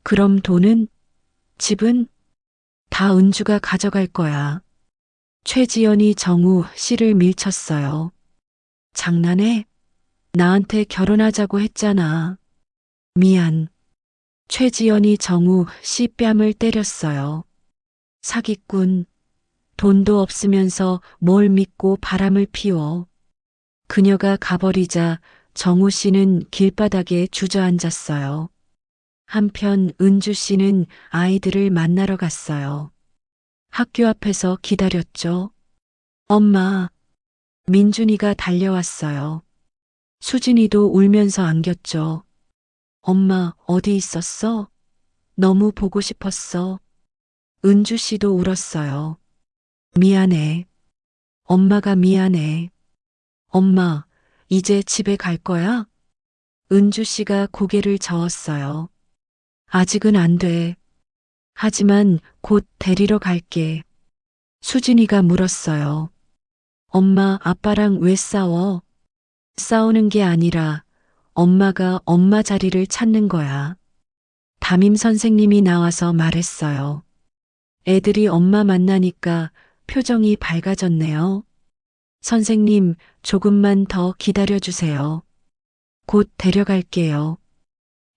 그럼 돈은? 집은? 다 은주가 가져갈 거야. 최지연이 정우 씨를 밀쳤어요. 장난해? 나한테 결혼하자고 했잖아. 미안. 최지연이 정우 씨 뺨을 때렸어요. 사기꾼. 돈도 없으면서 뭘 믿고 바람을 피워. 그녀가 가버리자 정우 씨는 길바닥에 주저앉았어요. 한편 은주 씨는 아이들을 만나러 갔어요. 학교 앞에서 기다렸죠. 엄마. 민준이가 달려왔어요. 수진이도 울면서 안겼죠. 엄마, 어디 있었어? 너무 보고 싶었어. 은주 씨도 울었어요. 미안해. 엄마가 미안해. 엄마, 이제 집에 갈 거야? 은주 씨가 고개를 저었어요. 아직은 안 돼. 하지만 곧 데리러 갈게. 수진이가 물었어요. 엄마, 아빠랑 왜 싸워? 싸우는 게 아니라 엄마가 엄마 자리를 찾는 거야. 담임 선생님이 나와서 말했어요. 애들이 엄마 만나니까 표정이 밝아졌네요. 선생님, 조금만 더 기다려주세요. 곧 데려갈게요.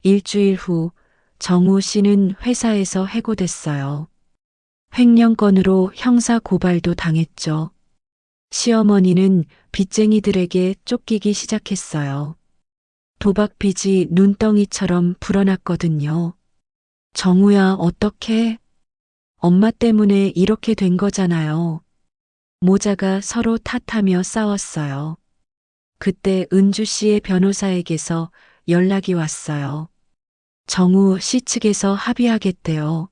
일주일 후 정우 씨는 회사에서 해고됐어요. 횡령건으로 형사 고발도 당했죠. 시어머니는 빚쟁이들에게 쫓기기 시작했어요. 도박 빚이 눈덩이처럼 불어났거든요. 정우야, 어떡해? 엄마 때문에 이렇게 된 거잖아요. 모자가 서로 탓하며 싸웠어요. 그때 은주 씨의 변호사에게서 연락이 왔어요. 정우 씨 측에서 합의하겠대요.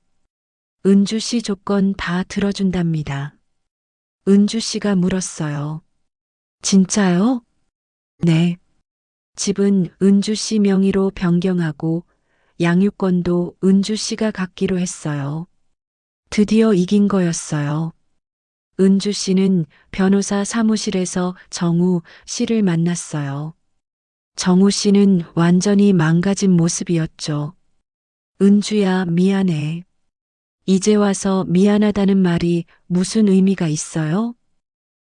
은주 씨 조건 다 들어준답니다. 은주 씨가 물었어요. 진짜요? 네. 집은 은주 씨 명의로 변경하고 양육권도 은주 씨가 갖기로 했어요. 드디어 이긴 거였어요. 은주 씨는 변호사 사무실에서 정우 씨를 만났어요. 정우 씨는 완전히 망가진 모습이었죠. 은주야, 미안해. 이제 와서 미안하다는 말이 무슨 의미가 있어요?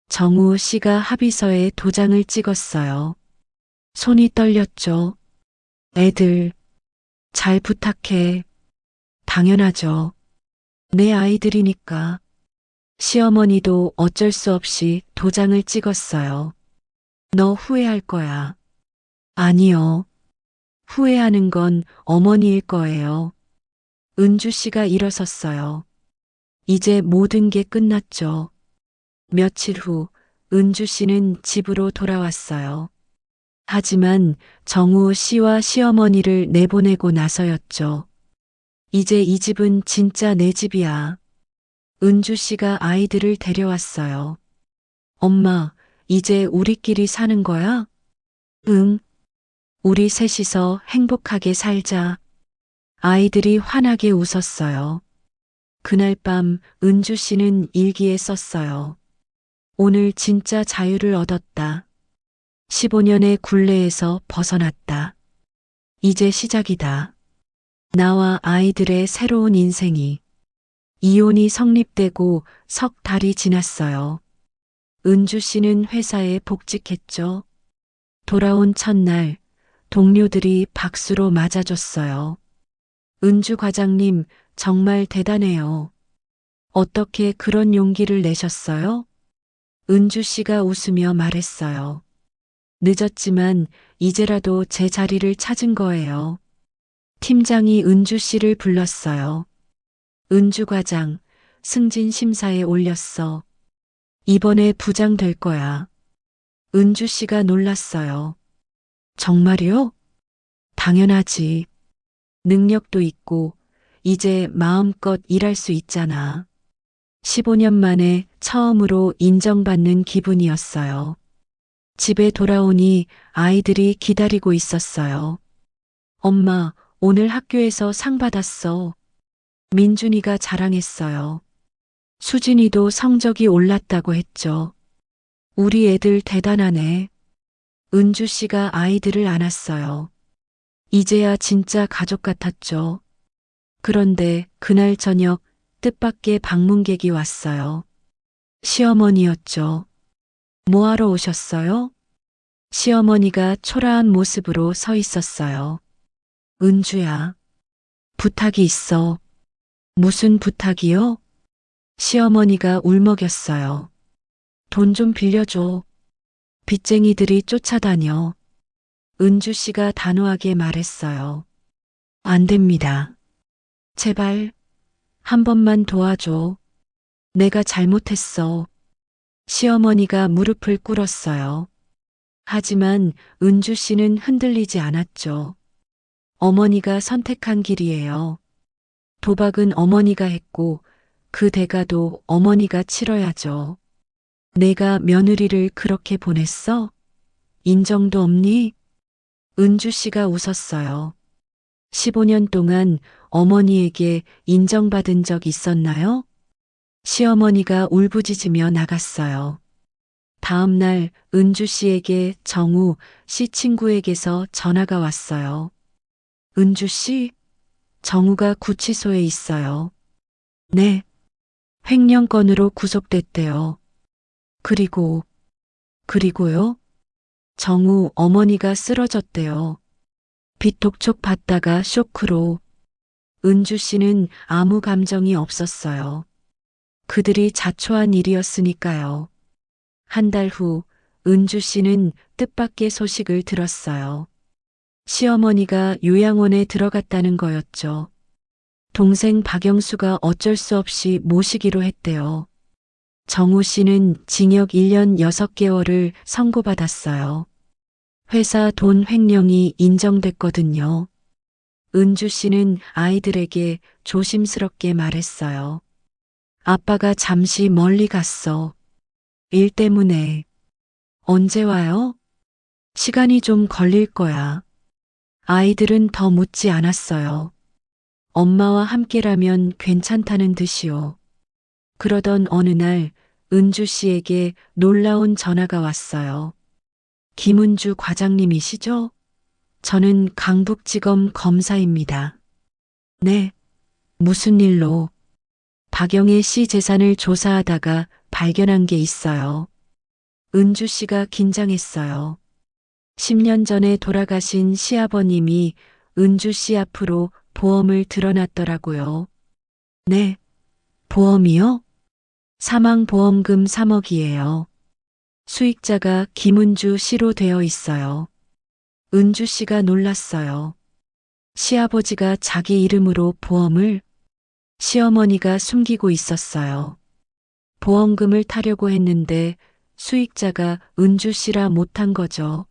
정우 씨가 합의서에 도장을 찍었어요. 손이 떨렸죠. 애들, 잘 부탁해. 당연하죠. 내 아이들이니까. 시어머니도 어쩔 수 없이 도장을 찍었어요. 너 후회할 거야. 아니요. 후회하는 건 어머니일 거예요. 은주 씨가 일어섰어요. 이제 모든 게 끝났죠. 며칠 후 은주 씨는 집으로 돌아왔어요. 하지만 정우 씨와 시어머니를 내보내고 나서였죠. 이제 이 집은 진짜 내 집이야. 은주 씨가 아이들을 데려왔어요. 엄마, 이제 우리끼리 사는 거야? 응. 우리 셋이서 행복하게 살자. 아이들이 환하게 웃었어요. 그날 밤 은주 씨는 일기에 썼어요. 오늘 진짜 자유를 얻었다. 15년의 굴레에서 벗어났다. 이제 시작이다. 나와 아이들의 새로운 인생이. 이혼이 성립되고 석 달이 지났어요. 은주 씨는 회사에 복직했죠. 돌아온 첫날 동료들이 박수로 맞아줬어요. 은주 과장님 정말 대단해요. 어떻게 그런 용기를 내셨어요? 은주 씨가 웃으며 말했어요. 늦었지만 이제라도 제 자리를 찾은 거예요. 팀장이 은주 씨를 불렀어요. 은주 과장, 승진 심사에 올렸어. 이번에 부장 될 거야. 은주 씨가 놀랐어요. 정말요? 당연하지. 능력도 있고 이제 마음껏 일할 수 있잖아. 15년 만에 처음으로 인정받는 기분이었어요. 집에 돌아오니 아이들이 기다리고 있었어요. 엄마, 오늘 학교에서 상 받았어. 민준이가 자랑했어요. 수진이도 성적이 올랐다고 했죠. 우리 애들 대단하네. 은주 씨가 아이들을 안았어요. 이제야 진짜 가족 같았죠. 그런데 그날 저녁 뜻밖의 방문객이 왔어요. 시어머니였죠. 뭐하러 오셨어요? 시어머니가 초라한 모습으로 서 있었어요. 은주야, 부탁이 있어. 무슨 부탁이요? 시어머니가 울먹였어요. 돈 좀 빌려줘. 빚쟁이들이 쫓아다녀. 은주 씨가 단호하게 말했어요. 안 됩니다. 제발, 한 번만 도와줘. 내가 잘못했어. 시어머니가 무릎을 꿇었어요. 하지만 은주 씨는 흔들리지 않았죠. 어머니가 선택한 길이에요. 도박은 어머니가 했고 그 대가도 어머니가 치러야죠. 내가 며느리를 그렇게 보냈어? 인정도 없니? 은주 씨가 웃었어요. 15년 동안 어머니에게 인정받은 적 있었나요? 시어머니가 울부짖으며 나갔어요. 다음 날 은주 씨에게 정우 씨 친구에게서 전화가 왔어요. 은주 씨, 정우가 구치소에 있어요. 네. 횡령건으로 구속됐대요. 그리고요? 정우 어머니가 쓰러졌대요. 빚독촉 받다가 쇼크로. 은주 씨는 아무 감정이 없었어요. 그들이 자초한 일이었으니까요. 한 달 후 은주 씨는 뜻밖의 소식을 들었어요. 시어머니가 요양원에 들어갔다는 거였죠. 동생 박영수가 어쩔 수 없이 모시기로 했대요. 정우 씨는 징역 1년 6개월을 선고받았어요. 회사 돈 횡령이 인정됐거든요. 은주 씨는 아이들에게 조심스럽게 말했어요. 아빠가 잠시 멀리 갔어. 일 때문에. 언제 와요? 시간이 좀 걸릴 거야. 아이들은 더 묻지 않았어요. 엄마와 함께라면 괜찮다는 듯이요. 그러던 어느 날 은주 씨에게 놀라운 전화가 왔어요. 김은주 과장님이시죠? 저는 강북지검 검사입니다. 네, 무슨 일로? 박영애 씨 재산을 조사하다가 발견한 게 있어요. 은주 씨가 긴장했어요. 10년 전에 돌아가신 시아버님이 은주 씨 앞으로 보험을 들어놨더라고요. 네, 보험이요? 사망보험금 3억이에요. 수익자가 김은주 씨로 되어 있어요. 은주 씨가 놀랐어요. 시아버지가 자기 이름으로 보험을 시어머니가 숨기고 있었어요. 보험금을 타려고 했는데 수익자가 은주 씨라 못한 거죠.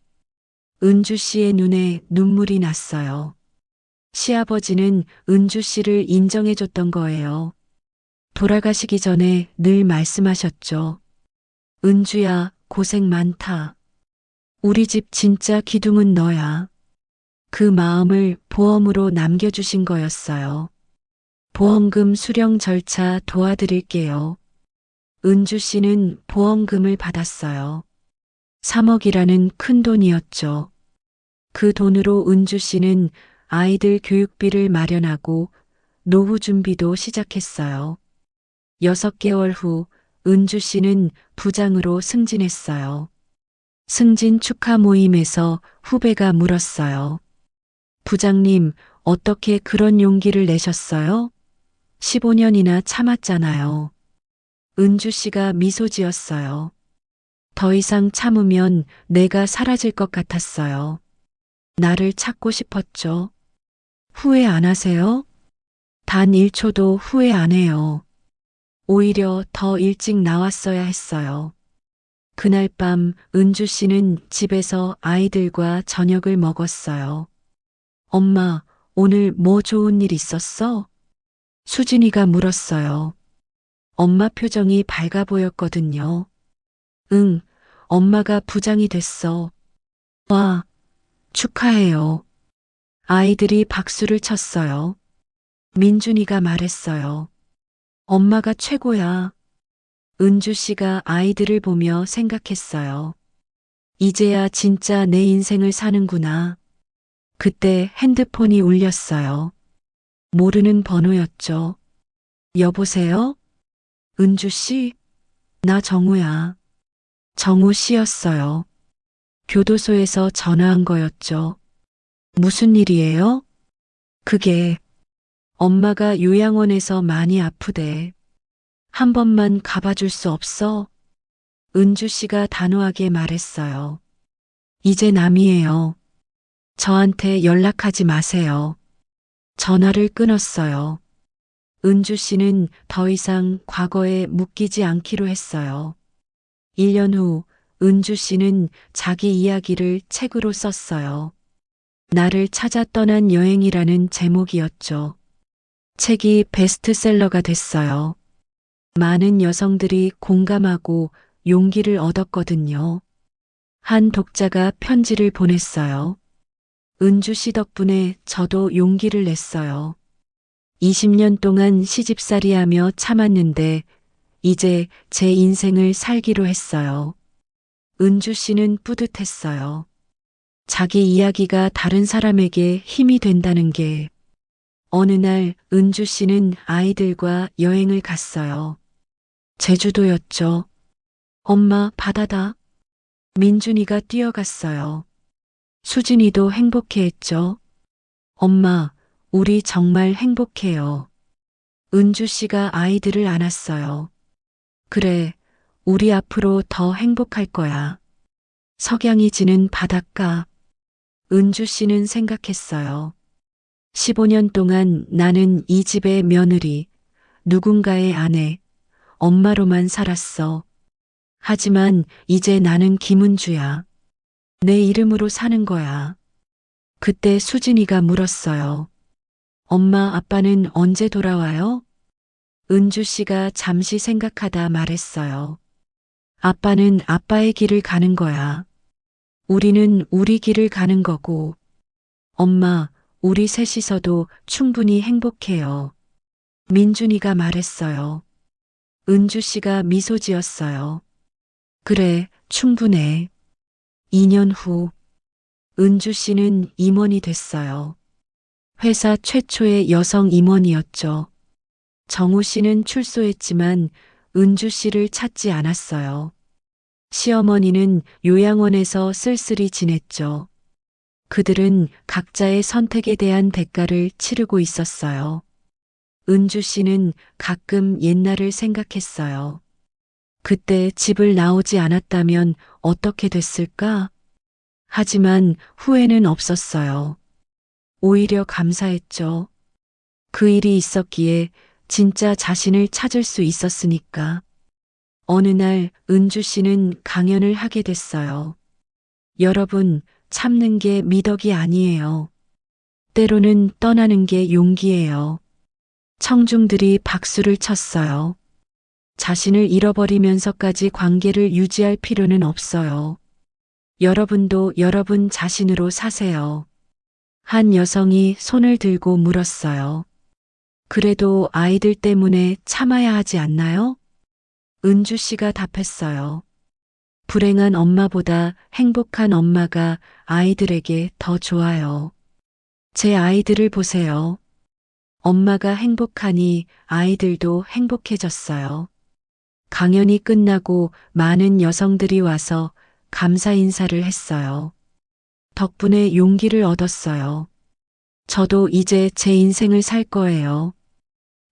은주 씨의 눈에 눈물이 났어요. 시아버지는 은주 씨를 인정해줬던 거예요. 돌아가시기 전에 늘 말씀하셨죠. 은주야, 고생 많다. 우리 집 진짜 기둥은 너야. 그 마음을 보험으로 남겨주신 거였어요. 보험금 수령 절차 도와드릴게요. 은주 씨는 보험금을 받았어요. 3억이라는 큰 돈이었죠. 그 돈으로 은주 씨는 아이들 교육비를 마련하고 노후 준비도 시작했어요. 6개월 후 은주 씨는 부장으로 승진했어요. 승진 축하 모임에서 후배가 물었어요. 부장님, 어떻게 그런 용기를 내셨어요? 15년이나 참았잖아요. 은주 씨가 미소 지었어요. 더 이상 참으면 내가 사라질 것 같았어요. 나를 찾고 싶었죠. 후회 안 하세요? 단 1초도 후회 안 해요. 오히려 더 일찍 나왔어야 했어요. 그날 밤 은주 씨는 집에서 아이들과 저녁을 먹었어요. 엄마, 오늘 뭐 좋은 일 있었어? 수진이가 물었어요. 엄마 표정이 밝아 보였거든요. 응, 엄마가 부장이 됐어. 와, 축하해요. 아이들이 박수를 쳤어요. 민준이가 말했어요. 엄마가 최고야. 은주 씨가 아이들을 보며 생각했어요. 이제야 진짜 내 인생을 사는구나. 그때 핸드폰이 울렸어요. 모르는 번호였죠. 여보세요? 은주 씨? 나 정우야. 정우 씨였어요. 교도소에서 전화한 거였죠. 무슨 일이에요? 그게 엄마가 요양원에서 많이 아프대. 한 번만 가봐줄 수 없어? 은주 씨가 단호하게 말했어요. 이제 남이에요. 저한테 연락하지 마세요. 전화를 끊었어요. 은주 씨는 더 이상 과거에 묶이지 않기로 했어요. 1년 후 은주 씨는 자기 이야기를 책으로 썼어요. 나를 찾아 떠난 여행이라는 제목이었죠. 책이 베스트셀러가 됐어요. 많은 여성들이 공감하고 용기를 얻었거든요. 한 독자가 편지를 보냈어요. 은주 씨 덕분에 저도 용기를 냈어요. 20년 동안 시집살이하며 참았는데 이제 제 인생을 살기로 했어요. 은주 씨는 뿌듯했어요. 자기 이야기가 다른 사람에게 힘이 된다는 게. 어느 날 은주 씨는 아이들과 여행을 갔어요. 제주도였죠. 엄마, 바다다. 민준이가 뛰어갔어요. 수진이도 행복해했죠. 엄마, 우리 정말 행복해요. 은주 씨가 아이들을 안았어요. 그래, 우리 앞으로 더 행복할 거야. 석양이 지는 바닷가. 은주 씨는 생각했어요. 15년 동안 나는 이 집의 며느리, 누군가의 아내, 엄마로만 살았어. 하지만 이제 나는 김은주야. 내 이름으로 사는 거야. 그때 수진이가 물었어요. 엄마, 아빠는 언제 돌아와요? 은주 씨가 잠시 생각하다 말했어요. 아빠는 아빠의 길을 가는 거야. 우리는 우리 길을 가는 거고. 엄마, 우리 셋이서도 충분히 행복해요. 민준이가 말했어요. 은주 씨가 미소 지었어요. 그래, 충분해. 2년 후, 은주 씨는 임원이 됐어요. 회사 최초의 여성 임원이었죠. 정우 씨는 출소했지만 은주 씨를 찾지 않았어요. 시어머니는 요양원에서 쓸쓸히 지냈죠. 그들은 각자의 선택에 대한 대가를 치르고 있었어요. 은주 씨는 가끔 옛날을 생각했어요. 그때 집을 나오지 않았다면 어떻게 됐을까? 하지만 후회는 없었어요. 오히려 감사했죠. 그 일이 있었기에 진짜 자신을 찾을 수 있었으니까. 어느 날 은주 씨는 강연을 하게 됐어요. 여러분, 참는 게 미덕이 아니에요. 때로는 떠나는 게 용기예요. 청중들이 박수를 쳤어요. 자신을 잃어버리면서까지 관계를 유지할 필요는 없어요. 여러분도 여러분 자신으로 사세요. 한 여성이 손을 들고 물었어요. 그래도 아이들 때문에 참아야 하지 않나요? 은주 씨가 답했어요. 불행한 엄마보다 행복한 엄마가 아이들에게 더 좋아요. 제 아이들을 보세요. 엄마가 행복하니 아이들도 행복해졌어요. 강연이 끝나고 많은 여성들이 와서 감사 인사를 했어요. 덕분에 용기를 얻었어요. 저도 이제 제 인생을 살 거예요.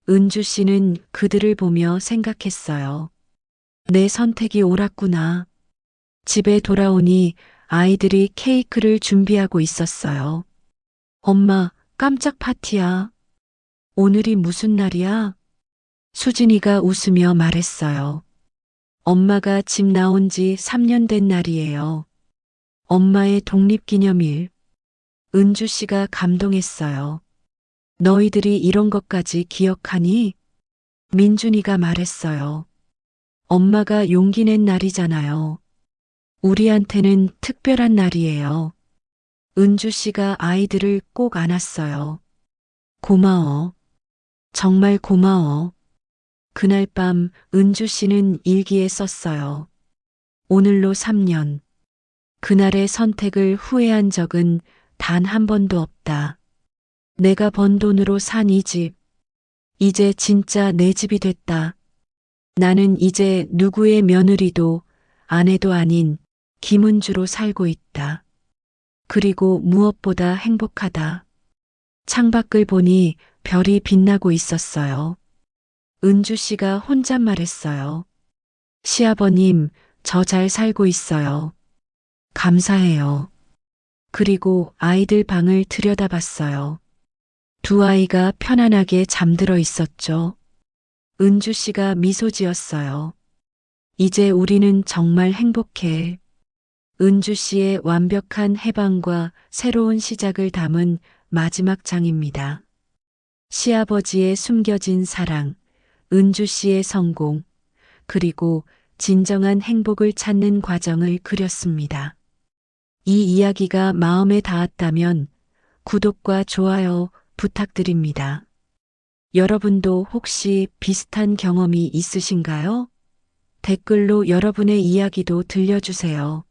은주 씨는 그들을 보며 생각했어요. 내 선택이 옳았구나. 집에 돌아오니 아이들이 케이크를 준비하고 있었어요. 엄마, 깜짝 파티야. 오늘이 무슨 날이야? 수진이가 웃으며 말했어요. 엄마가 집 나온 지 3년 된 날이에요. 엄마의 독립기념일. 은주 씨가 감동했어요. 너희들이 이런 것까지 기억하니? 민준이가 말했어요. 엄마가 용기 낸 날이잖아요. 우리한테는 특별한 날이에요. 은주 씨가 아이들을 꼭 안았어요. 고마워. 정말 고마워. 그날 밤 은주 씨는 일기에 썼어요. 오늘로 3년. 그날의 선택을 후회한 적은 단 한 번도 없다. 내가 번 돈으로 산 이 집. 이제 진짜 내 집이 됐다. 나는 이제 누구의 며느리도 아내도 아닌 김은주로 살고 있다. 그리고 무엇보다 행복하다. 창밖을 보니 별이 빛나고 있었어요. 은주 씨가 혼잣말했어요. 시아버님, 저 잘 살고 있어요. 감사해요. 그리고 아이들 방을 들여다봤어요. 두 아이가 편안하게 잠들어 있었죠. 은주 씨가 미소 지었어요. 이제 우리는 정말 행복해. 은주 씨의 완벽한 해방과 새로운 시작을 담은 마지막 장입니다. 시아버지의 숨겨진 사랑, 은주 씨의 성공, 그리고 진정한 행복을 찾는 과정을 그렸습니다. 이 이야기가 마음에 닿았다면 구독과 좋아요 부탁드립니다. 여러분도 혹시 비슷한 경험이 있으신가요? 댓글로 여러분의 이야기도 들려주세요.